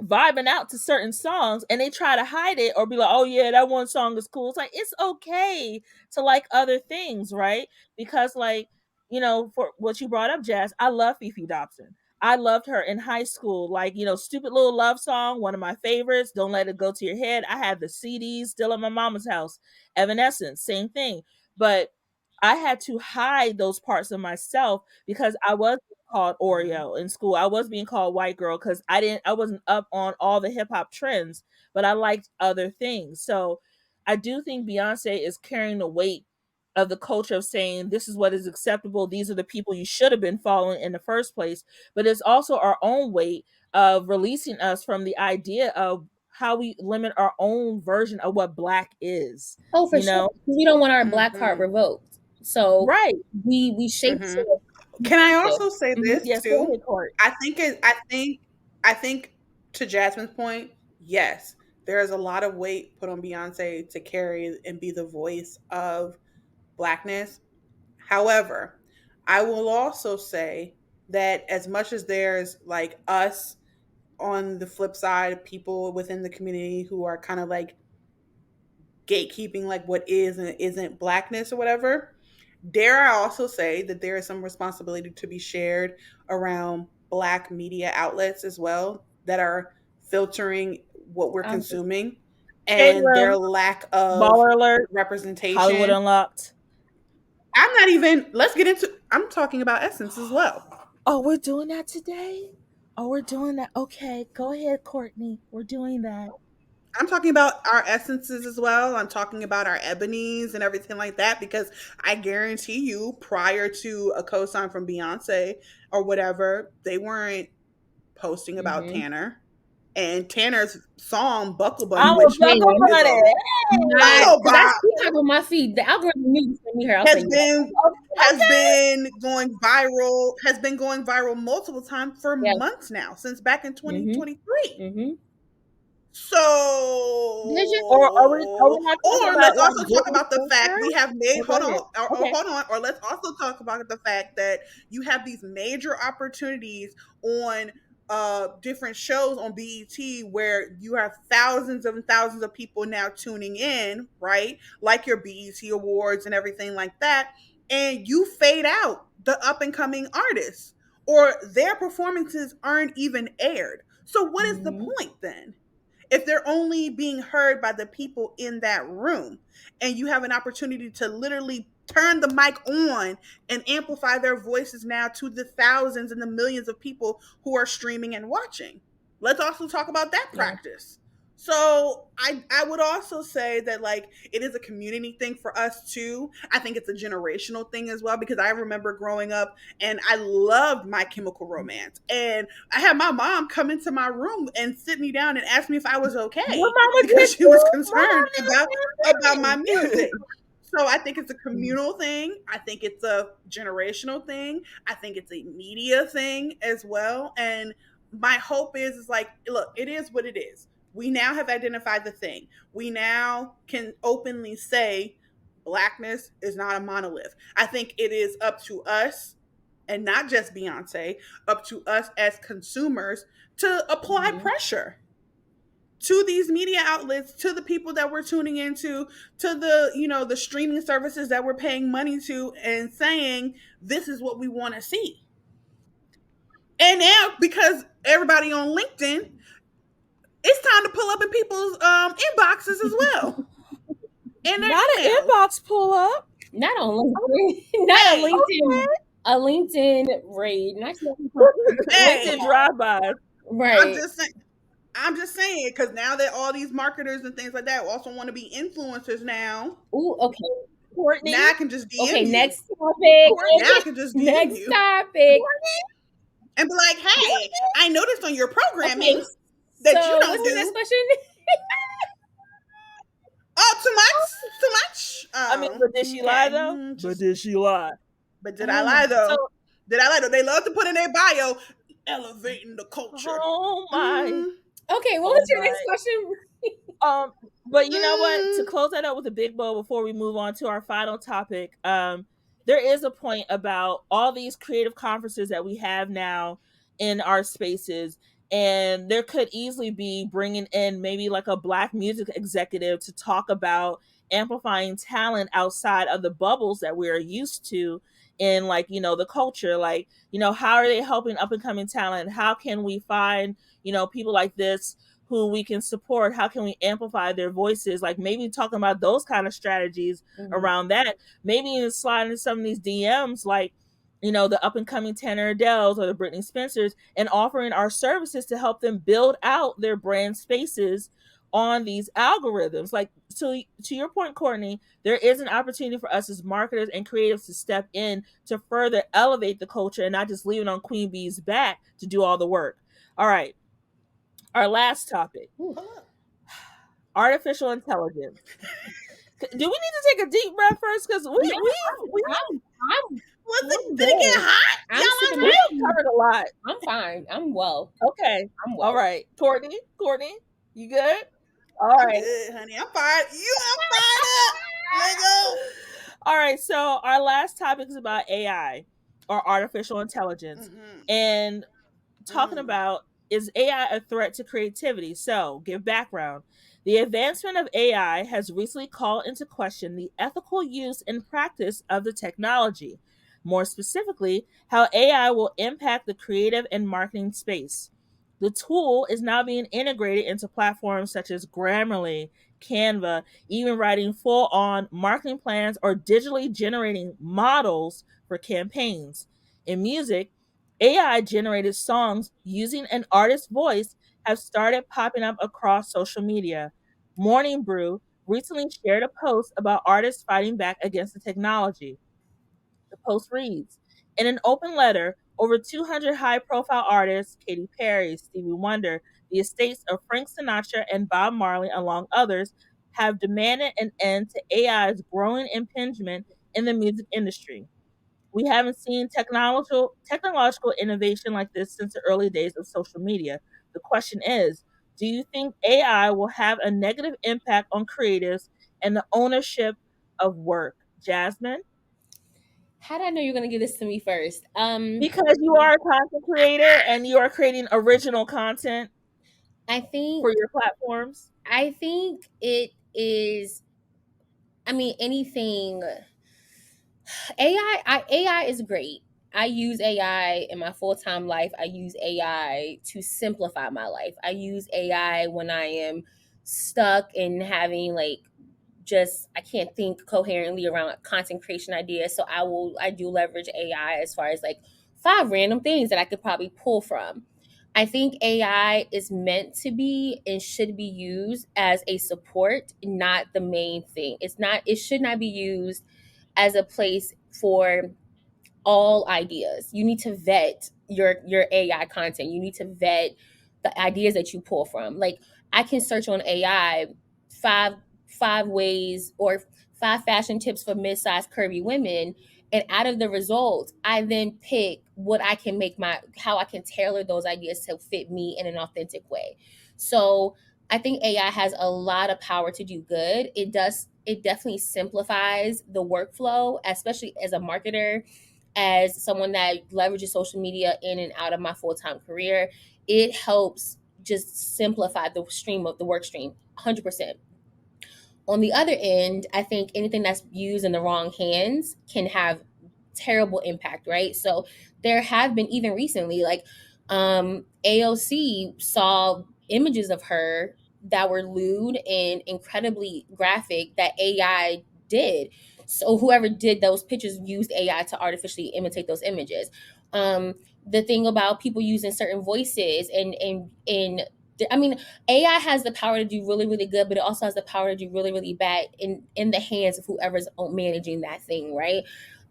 vibing out to certain songs and they try to hide it or be like, oh yeah, that one song is cool. It's like it's okay to like other things, right? Because like, for what you brought up, Jazz, I love Fifi Dobson. I loved her in high school. Like, Stupid Little Love Song, one of my favorites. Don't Let It Go to Your Head. I have the CDs still at my mama's house. Evanescence, same thing. But I had to hide those parts of myself because I was called Mhm. Oreo in school. I was being called white girl because I wasn't up on all the hip hop trends, but I liked other things. So I do think Beyonce is carrying the weight of the culture of saying this is what is acceptable, these are the people you should have been following in the first place, but it's also our own weight of releasing us from the idea of how we limit our own version of what Black is, Oh, for you sure. know? We don't want our Black card Mm-hmm. revoked. So Right. we shape Mm-hmm. shift. Can I also say Mm-hmm. this Yes, go too? ahead, Court. I think to Jasmine's point, yes, there is a lot of weight put on Beyonce to carry and be the voice of Blackness. However, I will also say that as much as there's like us on the flip side, people within the community who are kind of like gatekeeping like what is and isn't Blackness or whatever, dare I also say that there is some responsibility to be shared around Black media outlets as well that are filtering what we're Um, consuming Shade and their Room, lack of Baller Alert, Hollywood representation. Unlocked. I'm not even, let's get into, I'm talking about Essence as well. Oh, we're doing that today? Oh, we're doing that. Okay, go ahead, Kourtney. We're doing that. I'm talking about our essences as well. I'm talking about our ebonies and everything like that because I guarantee you, prior to a co-sign from Beyonce or whatever, they weren't posting about mm-hmm. Tanner. And Tanner's song "Buckle Bunny," I'm a which buckle Man, is a bunny. not Hey! buckle because I bop, see her on my feed. The algorithm knew to send me her. I was has like, been has Okay. been going viral. Has been going viral multiple times for yeah. months now, since back in Mm-hmm. 2023. Mm-hmm. So, Did you? Are we not talking or about let's like also talk Britney about the fact Spencer? we have made, Oh, go ahead. Okay. hold on, or let's also talk about the fact that you have these major opportunities on different shows on BET where you have thousands and thousands of people now tuning in, right? Like your BET awards and everything like that, and you fade out the up and coming artists or their performances aren't even aired. So what is the Mm-hmm. point then? If they're only being heard by the people in that room and you have an opportunity to literally turn the mic on and amplify their voices now to the thousands and the millions of people who are streaming and watching. Let's also talk about that Yeah. practice. So I would also say that like it is a community thing for us too. I think it's a generational thing as well because I remember growing up and I loved My Chemical Romance, and I had my mom come into my room and sit me down and ask me if I was Your okay mama because did she was too? My mom concerned did about the my same thing. music. So I think it's a communal thing. I think it's a generational thing. I think it's a media thing as well. And my hope is like, look, it is what it is. We now have identified the thing. We now can openly say Blackness is not a monolith. I think it is up to us, and not just Beyonce, up to us as consumers to apply Mm-hmm. pressure to these media outlets, to the people that we're tuning into, to the, the streaming services that we're paying money to, and saying this is what we want to see. And now because everybody on LinkedIn, it's time to pull up in people's inboxes as well, in their Not an emails. inbox pull up. Not on LinkedIn. Not a Hey, LinkedIn. A LinkedIn raid. Not hey, LinkedIn drive-by. I'm right. just saying. I'm just saying because now that all these marketers and things like that also want to be influencers now. Ooh, okay. Courtney. Now I can just Okay, DM you. next topic. Now I can just DM Next you topic. and be like, "Hey, I noticed on your programming Okay, that you so don't what's the next do question? too much, too much." I mean, but did she lie though? But did she lie? But did I lie So, though? Did I lie though? They love to put in their bio, elevating the culture. oh my. Okay, what Oh was your my. next question? But you know what? To close that up with a big bow before we move on to our final topic, there is a point about all these creative conferences that we have now in our spaces, and there could easily be bringing in maybe like a Black music executive to talk about amplifying talent outside of the bubbles that we're used to in, like, the culture. Like, how are they helping up and coming talent? How can we find people like this who we can support? How can we amplify their voices? Like, maybe talking about those kind of strategies around that. Maybe even sliding some of these DMs, like, the up and coming Tanner Adelle's or the Britney Spencers, and offering our services to help them build out their brand spaces on these algorithms. Like, to your point, Kourtney, there is an opportunity for us as marketers and creatives to step in to further elevate the culture and not just leave it on Queen Bee's back to do all the work. All right, our last topic: Ooh. artificial intelligence. Do we need to take a deep breath first? Because No, we Was it, I'm did it get good. hot? I'm Y'all sipping okay? my covered a lot. I'm fine. I'm well. Okay, I'm all well. right, Kourtney, you good? All I'm right. good, honey. I'm fired. I'm fired up. Let go. All right, so our last topic is about AI, or artificial intelligence, Mm-hmm. and talking Mm. about, is AI a threat to creativity? So, give background. The advancement of AI has recently called into question the ethical use and practice of the technology. More specifically, how AI will impact the creative and marketing space. The tool is now being integrated into platforms such as Grammarly, Canva, even writing full on marketing plans or digitally generating models for campaigns. In music, AI generated songs using an artist's voice have started popping up across social media. Morning Brew recently shared a post about artists fighting back against the technology. The post reads: in an open letter, over 200 high profile artists, Katy Perry, Stevie Wonder, the estates of Frank Sinatra and Bob Marley, among others, have demanded an end to AI's growing impingement in the music industry. We haven't seen technological innovation like this since the early days of social media. The question is, do you think AI will have a negative impact on creatives and the ownership of work? Jasmine? How did I know you're gonna give this to me first? Because you are a content creator and you are creating original content I for think your platforms. I think it is. I mean, anything AI is great. I use AI in my full time life. I use AI to simplify my life. I use AI when I am stuck and having like just I can't think coherently around content creation ideas. So I do leverage AI as far as like five random things that I could probably pull from. I think AI is meant to be and should be used as a support, not the main thing. It should not be used as a place for all ideas. You need to vet your AI content. You need to vet the ideas that you pull from. Like I can search on AI five five ways or five fashion tips for mid-sized curvy women, and out of the results, I then pick what I can make my how I can tailor those ideas to fit me in an authentic way. So I think AI has a lot of power to do good. It definitely simplifies the workflow, especially as a marketer, as someone that leverages social media in and out of my full-time career. It helps just simplify the stream of the work stream 100%. On the other end, I think anything that's used in the wrong hands can have terrible impact, right? So there have been, even recently, like AOC saw images of her that were lewd and incredibly graphic that AI did. So whoever did those pictures used AI to artificially imitate those images. The thing about people using certain voices and I mean, AI has the power to do really, really good, but it also has the power to do really, really bad in the hands of whoever's managing that thing, right?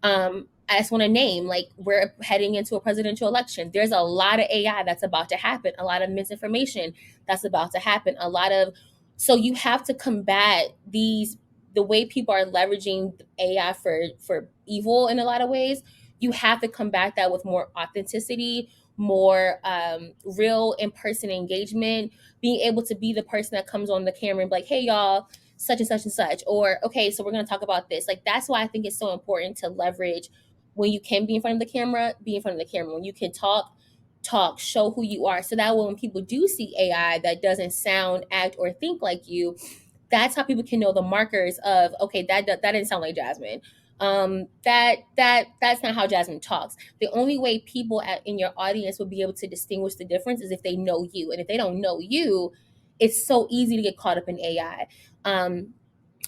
I just want to name, like, we're heading into a presidential election. There's a lot of AI that's about to happen, a lot of misinformation that's about to happen, a lot of, so you have to combat the way people are leveraging AI for evil in a lot of ways. You have to combat that with more authenticity, more real in-person engagement, being able to be the person that comes on the camera and be like, hey y'all, such and such and such, or okay, so we're going to talk about this. Like, that's why I think it's so important to leverage when you can be in front of the camera, be in front of the camera. When you can talk, show who you are, so that when people do see AI that doesn't sound, act, or think like you, that's how people can know the markers of, okay, that didn't sound like Jasmine. That's not how Jasmine talks. The only way people in your audience will be able to distinguish the difference is if they know you, and if they don't know you, it's so easy to get caught up in AI.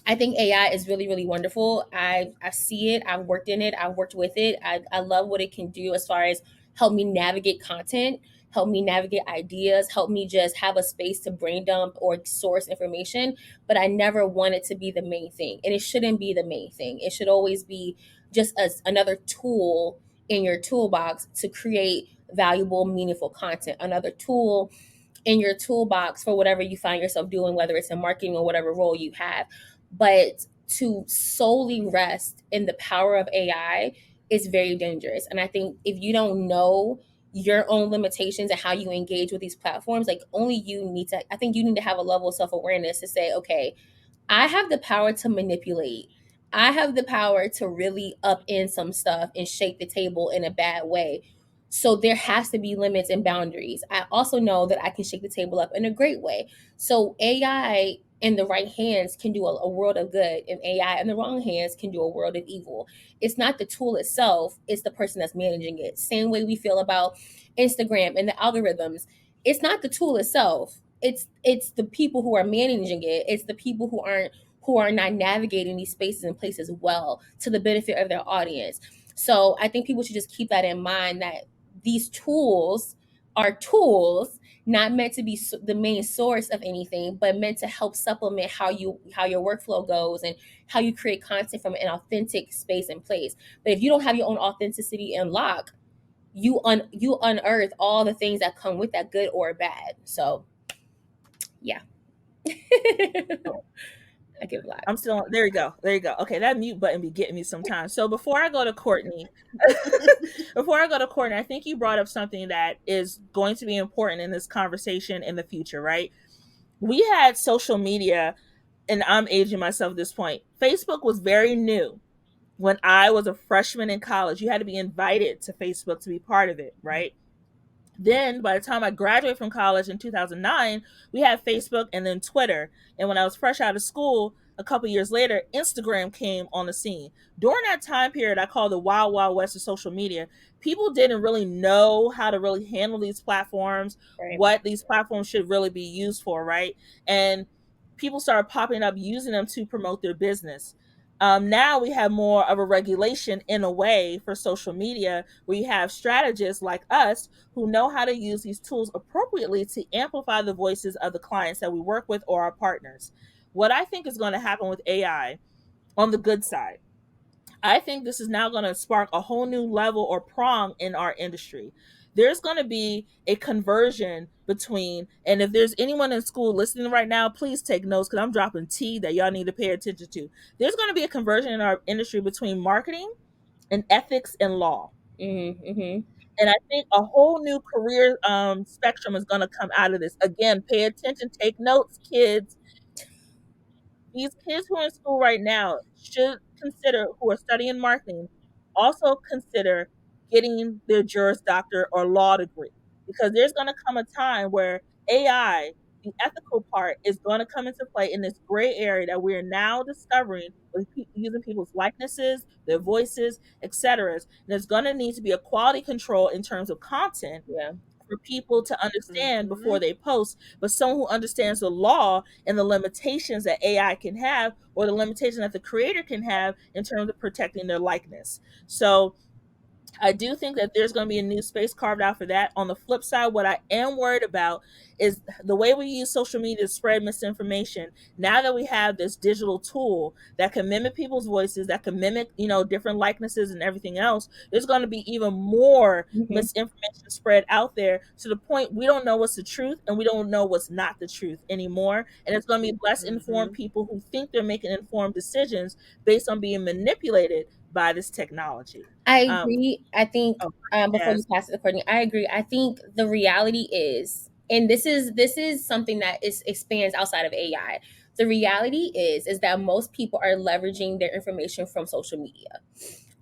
I think AI is really, really wonderful. I see it. I've worked in it. I've worked with it. I love what it can do as far as help me navigate content, help me navigate ideas, help me just have a space to brain dump or source information. But I never want it to be the main thing. And it shouldn't be the main thing. It should always be just as another tool in your toolbox to create valuable, meaningful content, another tool in your toolbox for whatever you find yourself doing, whether it's in marketing or whatever role you have. But to solely rest in the power of AI is very dangerous. And I think if you don't know your own limitations and how you engage with these platforms, like only you need to, I think you need to have a level of self awareness to say, okay, I have the power to manipulate. I have the power to really up in some stuff and shake the table in a bad way. So there has to be limits and boundaries. I also know that I can shake the table up in a great way. So AI in the right hands can do a world of good, and AI in the wrong hands can do a world of evil. It's not the tool itself, it's the person that's managing it. Same way we feel about Instagram and the algorithms. It's not the tool itself, it's the people who are managing it. It's the people who are not navigating these spaces and places well to the benefit of their audience. So I think people should just keep that in mind, that these tools are tools, not meant to be the main source of anything, but meant to help supplement how your workflow goes and how you create content from an authentic space and place. But if you don't have your own authenticity in lock, you unearth all the things that come with that, good or bad. So yeah. I give a lot. I'm still there. You go. There you go. Okay, that mute button be getting me sometimes. So before I go to Kourtney, I think you brought up something that is going to be important in this conversation in the future, right? We had social media, and I'm aging myself at this point. Facebook was very new when I was a freshman in college. You had to be invited to Facebook to be part of it, right? Then by the time I graduated from college in 2009, we had Facebook and then Twitter. And when I was fresh out of school, a couple years later, Instagram came on the scene. During that time period, I call the wild, wild west of social media. People didn't really know how to really handle these platforms, Right. what these platforms should really be used for, right? And people started popping up using them to promote their business. Now we have more of a regulation in a way for social media, where you have strategists like us who know how to use these tools appropriately to amplify the voices of the clients that we work with or our partners. What I think is going to happen with AI on the good side, I think this is now going to spark a whole new level or prong in our industry. There's going to be a conversion between, and if there's anyone in school listening right now, please take notes because I'm dropping tea that y'all need to pay attention to. There's going to be a conversion in our industry between marketing and ethics and law. Mm-hmm, mm-hmm. And I think a whole new career spectrum is going to come out of this. Again, pay attention, take notes, kids. These kids who are in school right now should consider, who are studying marketing, also consider getting their Juris Doctor or law degree, because there's going to come a time where AI, the ethical part, is going to come into play in this gray area that we are now discovering with using people's likenesses, their voices, etc. And there's going to need to be a quality control in terms of content Yeah. for people to understand before Mhm. they post, but someone who understands the law and the limitations that AI can have, or the limitation that the creator can have in terms of protecting their likeness. So I do think that there's going to be a new space carved out for that. On the flip side, what I am worried about is the way we use social media to spread misinformation. Now that we have this digital tool that can mimic people's voices, that can mimic, different likenesses and everything else, there's going to be even more Mm-hmm. misinformation spread out there, to the point we don't know what's the truth and we don't know what's not the truth anymore. And it's going to be less informed Mhm. people who think they're making informed decisions based on being manipulated by this technology. I Um, agree. I think Oh, before you yes. pass it to Courtney, I agree. I think the reality is, and this is something that is expands outside of AI. The reality is that most people are leveraging their information from social media,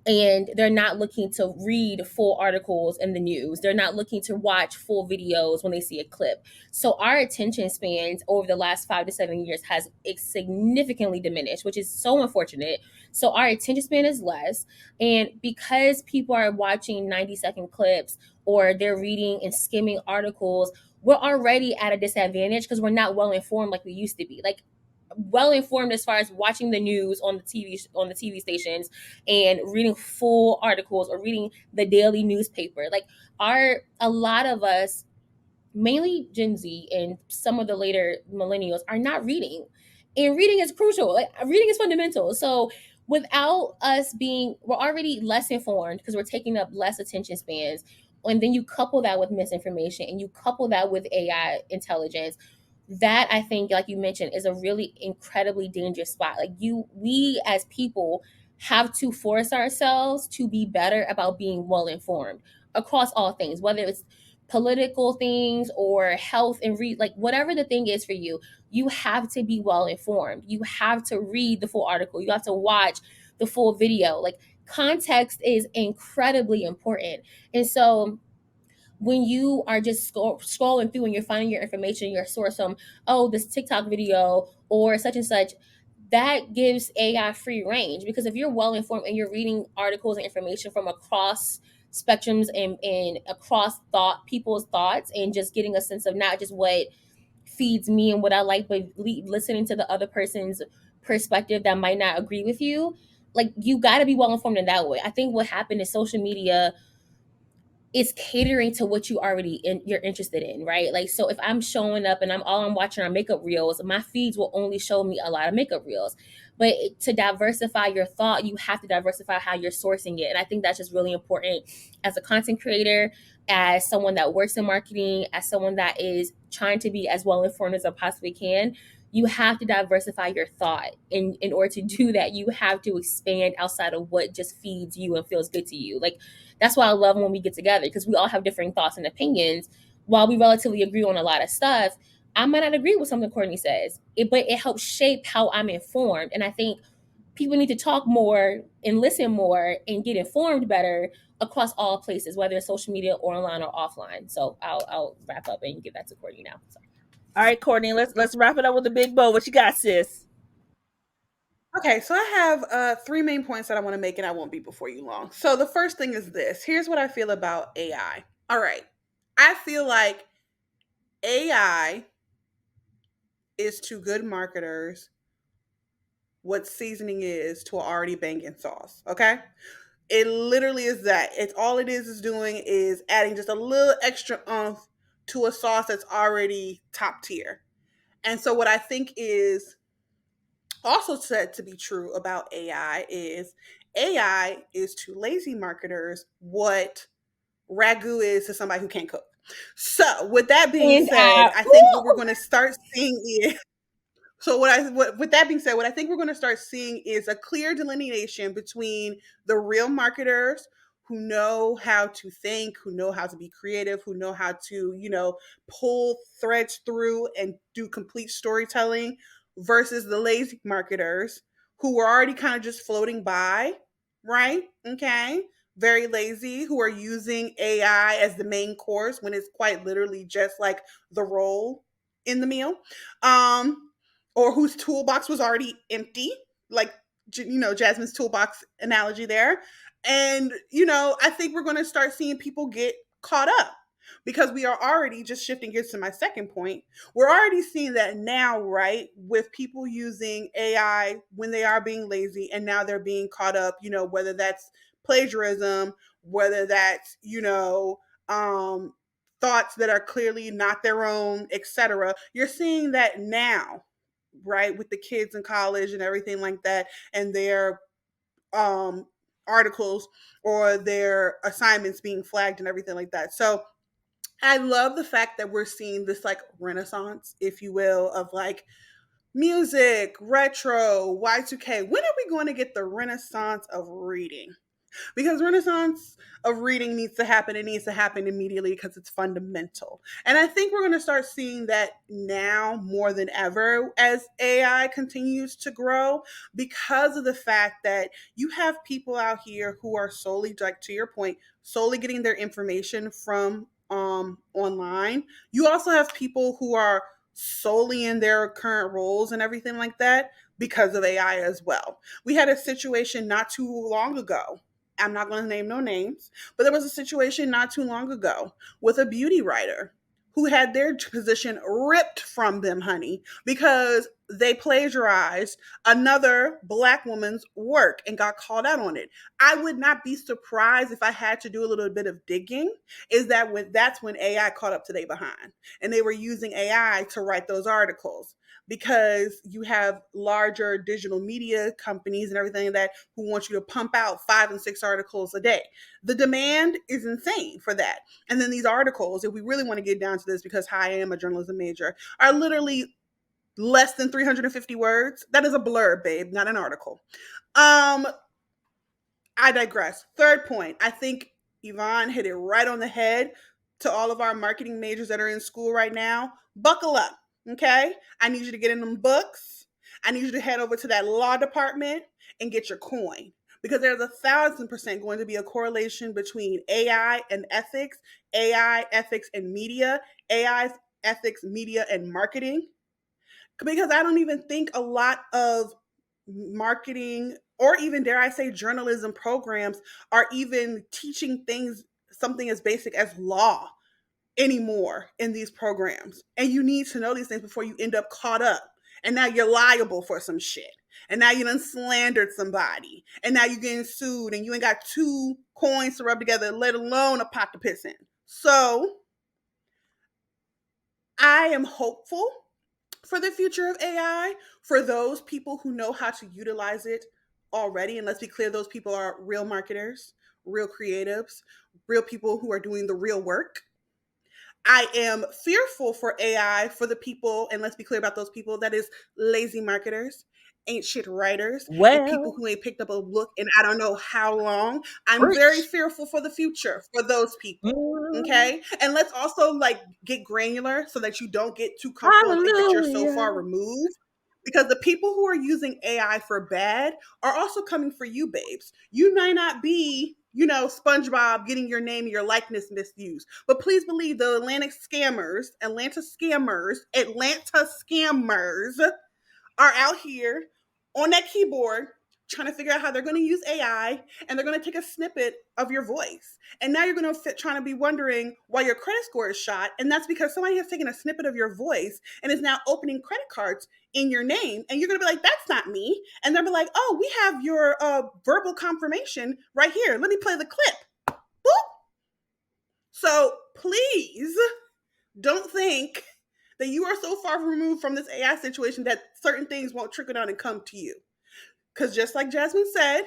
and they're not looking to read full articles in the news. They're not looking to watch full videos when they see a clip. So our attention spans over the last 5 to 7 years has significantly diminished, which is so unfortunate. So our attention span is less. And because people are watching 90-second clips, or they're reading and skimming articles, we're already at a disadvantage because we're not well informed like we used to be. Like, well informed as far as watching the news on the TV stations and reading full articles or reading the daily newspaper. Like, our a lot of us mainly Gen Z and some of the later millennials are not reading. And reading is crucial. Like, reading is fundamental. So without us being, we're already less informed because we're taking up less attention spans. And then you couple that with misinformation and you couple that with AI intelligence. That, I think, like you mentioned, is a really incredibly dangerous spot. Like, we as people have to force ourselves to be better about being well informed across all things, whether it's political things or health and read, like whatever the thing is for you. You have to be well informed. You have to read the full article. You have to watch the full video. Like, context is incredibly important. And so when you are just scrolling through and you're finding your information, your source from, oh, this TikTok video or such and such, that gives AI free range. Because if you're well informed and you're reading articles and information from across spectrums and across people's thoughts, and just getting a sense of not just what feeds me and what I like, but listening to the other person's perspective that might not agree with you, like, you got to be well informed in that way. I think what happened is social media is catering to what you're interested in, right? Like, so if I'm showing up and I'm watching our makeup reels, my feeds will only show me a lot of makeup reels. But to diversify your thought, you have to diversify how you're sourcing it. And I think that's just really important as a content creator, as someone that works in marketing, as someone that is trying to be as well informed as I possibly can. You have to diversify your thought. In order to do that, you have to expand outside of what just feeds you and feels good to you. Like, that's why I love when we get together, because we all have different thoughts and opinions. While we relatively agree on a lot of stuff, I might not agree with something Kourtney says, but it helps shape how I'm informed. And I think people need to talk more and listen more and get informed better across all places, whether it's social media or online or offline. So I'll wrap up and give that to Kourtney now. Sorry. All right, Kourtney, let's wrap it up with a big bow. What you got, sis? Okay, so I have three main points that I want to make, and I won't be before you long. So the first thing is this. Here's what I feel about AI. All right, I feel like AI is to good marketers what seasoning is to an already banging sauce. Okay, it literally is that. It's all it is doing is adding just a little extra oomph to a sauce that's already top tier. And so what I think is also said to be true about AI is to lazy marketers what ragu is to somebody who can't cook. So, with that being And said, I think what we're going to start seeing is so with that being said, what I think we're going to start seeing is a clear delineation between the real marketers who know how to think, who know how to be creative, who know how to, pull threads through and do complete storytelling versus the lazy marketers who were already kind of just floating by, right? Okay. Very lazy, who are using AI as the main course when it's quite literally just like the role in the meal. Or whose toolbox was already empty, like Jasmine's toolbox analogy there. And I think we're going to start seeing people get caught up because we are already, just shifting gears to my second point, we're already seeing that now, right? With people using AI when they are being lazy and now they're being caught up, whether that's plagiarism, whether that's, thoughts that are clearly not their own, etc. You're seeing that now, right, with the kids in college and everything like that, and their articles or their assignments being flagged and everything like that. So I love the fact that we're seeing this like renaissance, if you will, of like music, retro, Y2K. When are we going to get the renaissance of reading? Because renaissance of reading needs to happen. It needs to happen immediately because it's fundamental. And I think we're going to start seeing that now more than ever as AI continues to grow, because of the fact that you have people out here who are solely, like to your point, solely getting their information from online. You also have people who are solely in their current roles and everything like that because of AI as well. We had a situation not too long ago. I'm not going to name no names, but there was a situation not too long ago with a beauty writer who had their position ripped from them, honey, because they plagiarized another Black woman's work and got called out on it. I would not be surprised if I had to do a little bit of digging. Is that that's when AI caught up to they behind, and they were using AI to write those articles, because you have larger digital media companies and everything that who want you to pump out 5 and 6 articles a day. The demand is insane for that. And then these articles, if we really want to get down to this, because I am a journalism major, are literally less than 350 words. That is a blurb, babe, not an article. I digress. Third point, I think Yvonne hit it right on the head. To all of our marketing majors that are in school right now, buckle up, okay? I need you to get in them books. I need you to head over to that law department and get your coin, because there's 1,000% going to be a correlation between AI and ethics, AI, ethics, and media, AI, ethics, media, and marketing. Because I don't even think a lot of marketing, or even, dare I say, journalism programs are even teaching things, something as basic as law anymore in these programs. And you need to know these things before you end up caught up. And now you're liable for some shit. And now you done slandered somebody. And now you're getting sued and you ain't got 2 coins to rub together, let alone a pot to piss in. So I am hopeful for the future of AI, for those people who know how to utilize it already. And let's be clear, those people are real marketers, real creatives, real people who are doing the real work. I am fearful for AI for the people, and let's be clear about those people, that is lazy marketers, ain't shit writers, and people who ain't picked up a book in I don't know how long. I'm very fearful for the future for those people. Okay. And let's also get granular so that you don't get too comfortable and think that you're so far removed. Because the people who are using AI for bad are also coming for you, babes. You might not be, SpongeBob getting your name and your likeness misused. But please believe the Atlanta scammers are out here on that keyboard trying to figure out how they're going to use AI, and they're going to take a snippet of your voice. And now you're going to trying to be wondering why your credit score is shot. And that's because somebody has taken a snippet of your voice and is now opening credit cards in your name. And you're going to be like, that's not me. And they'll be like, oh, we have your verbal confirmation right here. Let me play the clip. Boop. So please don't think that you are so far removed from this AI situation that certain things won't trickle down and come to you. Because just like Jasmine said,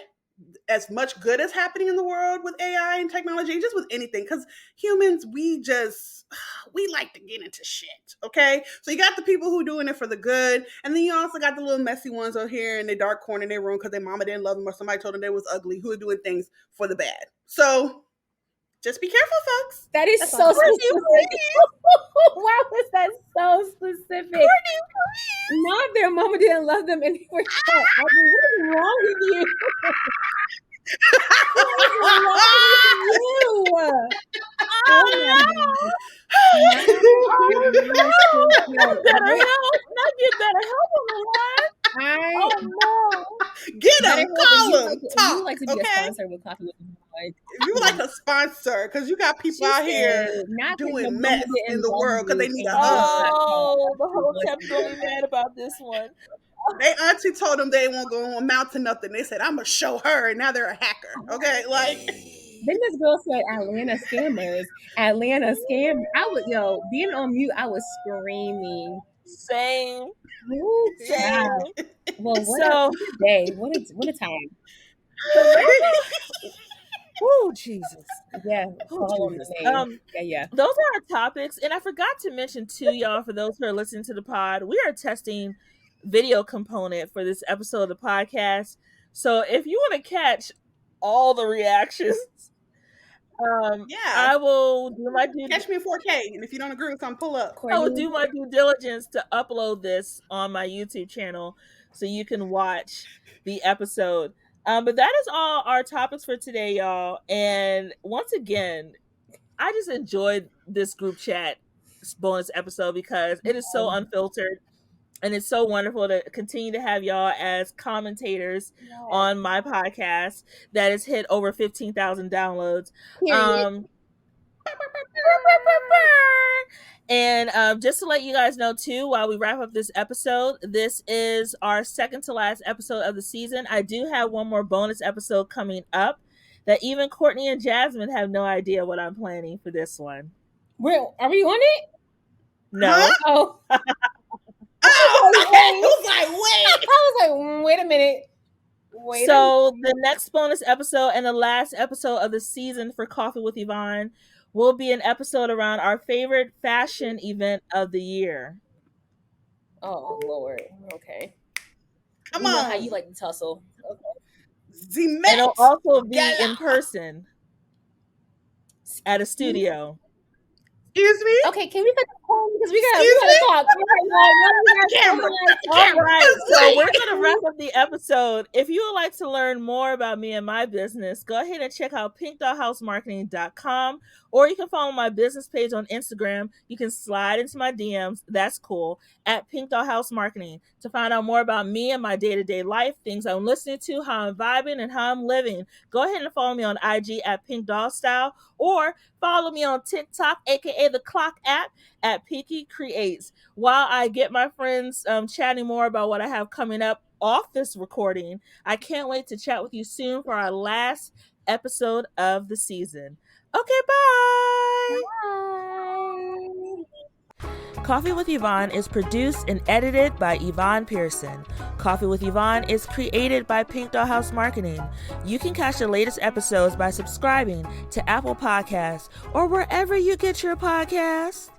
as much good as happening in the world with AI and technology, just with anything, because humans, we like to get into shit, okay? So you got the people who doing it for the good, and then you also got the little messy ones out here in the dark corner in their room because their mama didn't love them or somebody told them they was ugly, who are doing things for the bad. So just be careful, folks. That is so specific. Why was that so specific? Kourtney, not their mama didn't love them and they were so ugly. What is wrong with you? What is wrong with you? Oh not get better help on the line. No. Get them, call them, talk. You like to be a sponsor with Coffee with Like, you like a sponsor because you got people out here doing mess in the world because they need a hug. Oh, the whole temp's gonna be mad about this one. They auntie told them they won't go amount to nothing. They said, I'm gonna show her, and now they're a hacker. Okay, Then this girl said Atlanta scammers. Atlanta scam. Being on mute, I was screaming. Same. Same. Well, what a day. What a time. Oh, Jesus. Yeah. Yeah. Those are our topics. And I forgot to mention too, y'all, for those who are listening to the pod, we are testing video component for this episode of the podcast. So if you want to catch all the reactions, I will do my catch me in 4K, and if you don't agree with something, pull up. I will do my due diligence to upload this on my YouTube channel so you can watch the episode. But that is all our topics for today, y'all. And once again, I just enjoyed this group chat bonus episode because it is so unfiltered. And it's so wonderful to continue to have y'all as commentators on my podcast that has hit over 15,000 downloads. And just to let you guys know too, while we wrap up this episode, this is our second to last episode of the season. I do have one more bonus episode coming up that even Kourtney and Jasmine have no idea what I'm planning for this one. Are we on it? No. Huh? Oh. I was like, wait. I was like, wait a minute. The next bonus episode and the last episode of the season for Coffee with Yvonne will be an episode around our favorite fashion event of the year. Oh, Lord. Okay. Come you on. know how you like to tussle. Okay. And it'll also be in person at a studio. Excuse me? Okay, can we put the phone because we gotta talk. All right, so we're gonna wrap up the episode. If you would like to learn more about me and my business, go ahead and check out pinkdollhousemarketing.com, or you can follow my business page on Instagram. You can slide into my DMs. That's cool, at pinkdollhousemarketing, to find out more about me and my day-to-day life, things I'm listening to, how I'm vibing, and how I'm living. Go ahead and follow me on IG at pinkdollstyle, or follow me on TikTok, aka the Clock app, at Pinky Creates. While I get my friends chatting more about what I have coming up off this recording, I can't wait to chat with you soon for our last episode of the season. Okay, bye! Bye. Coffee with Yvonne is produced and edited by Yvonne Pearson. Coffee with Yvonne is created by Pink Doll House Marketing. You can catch the latest episodes by subscribing to Apple Podcasts or wherever you get your podcasts.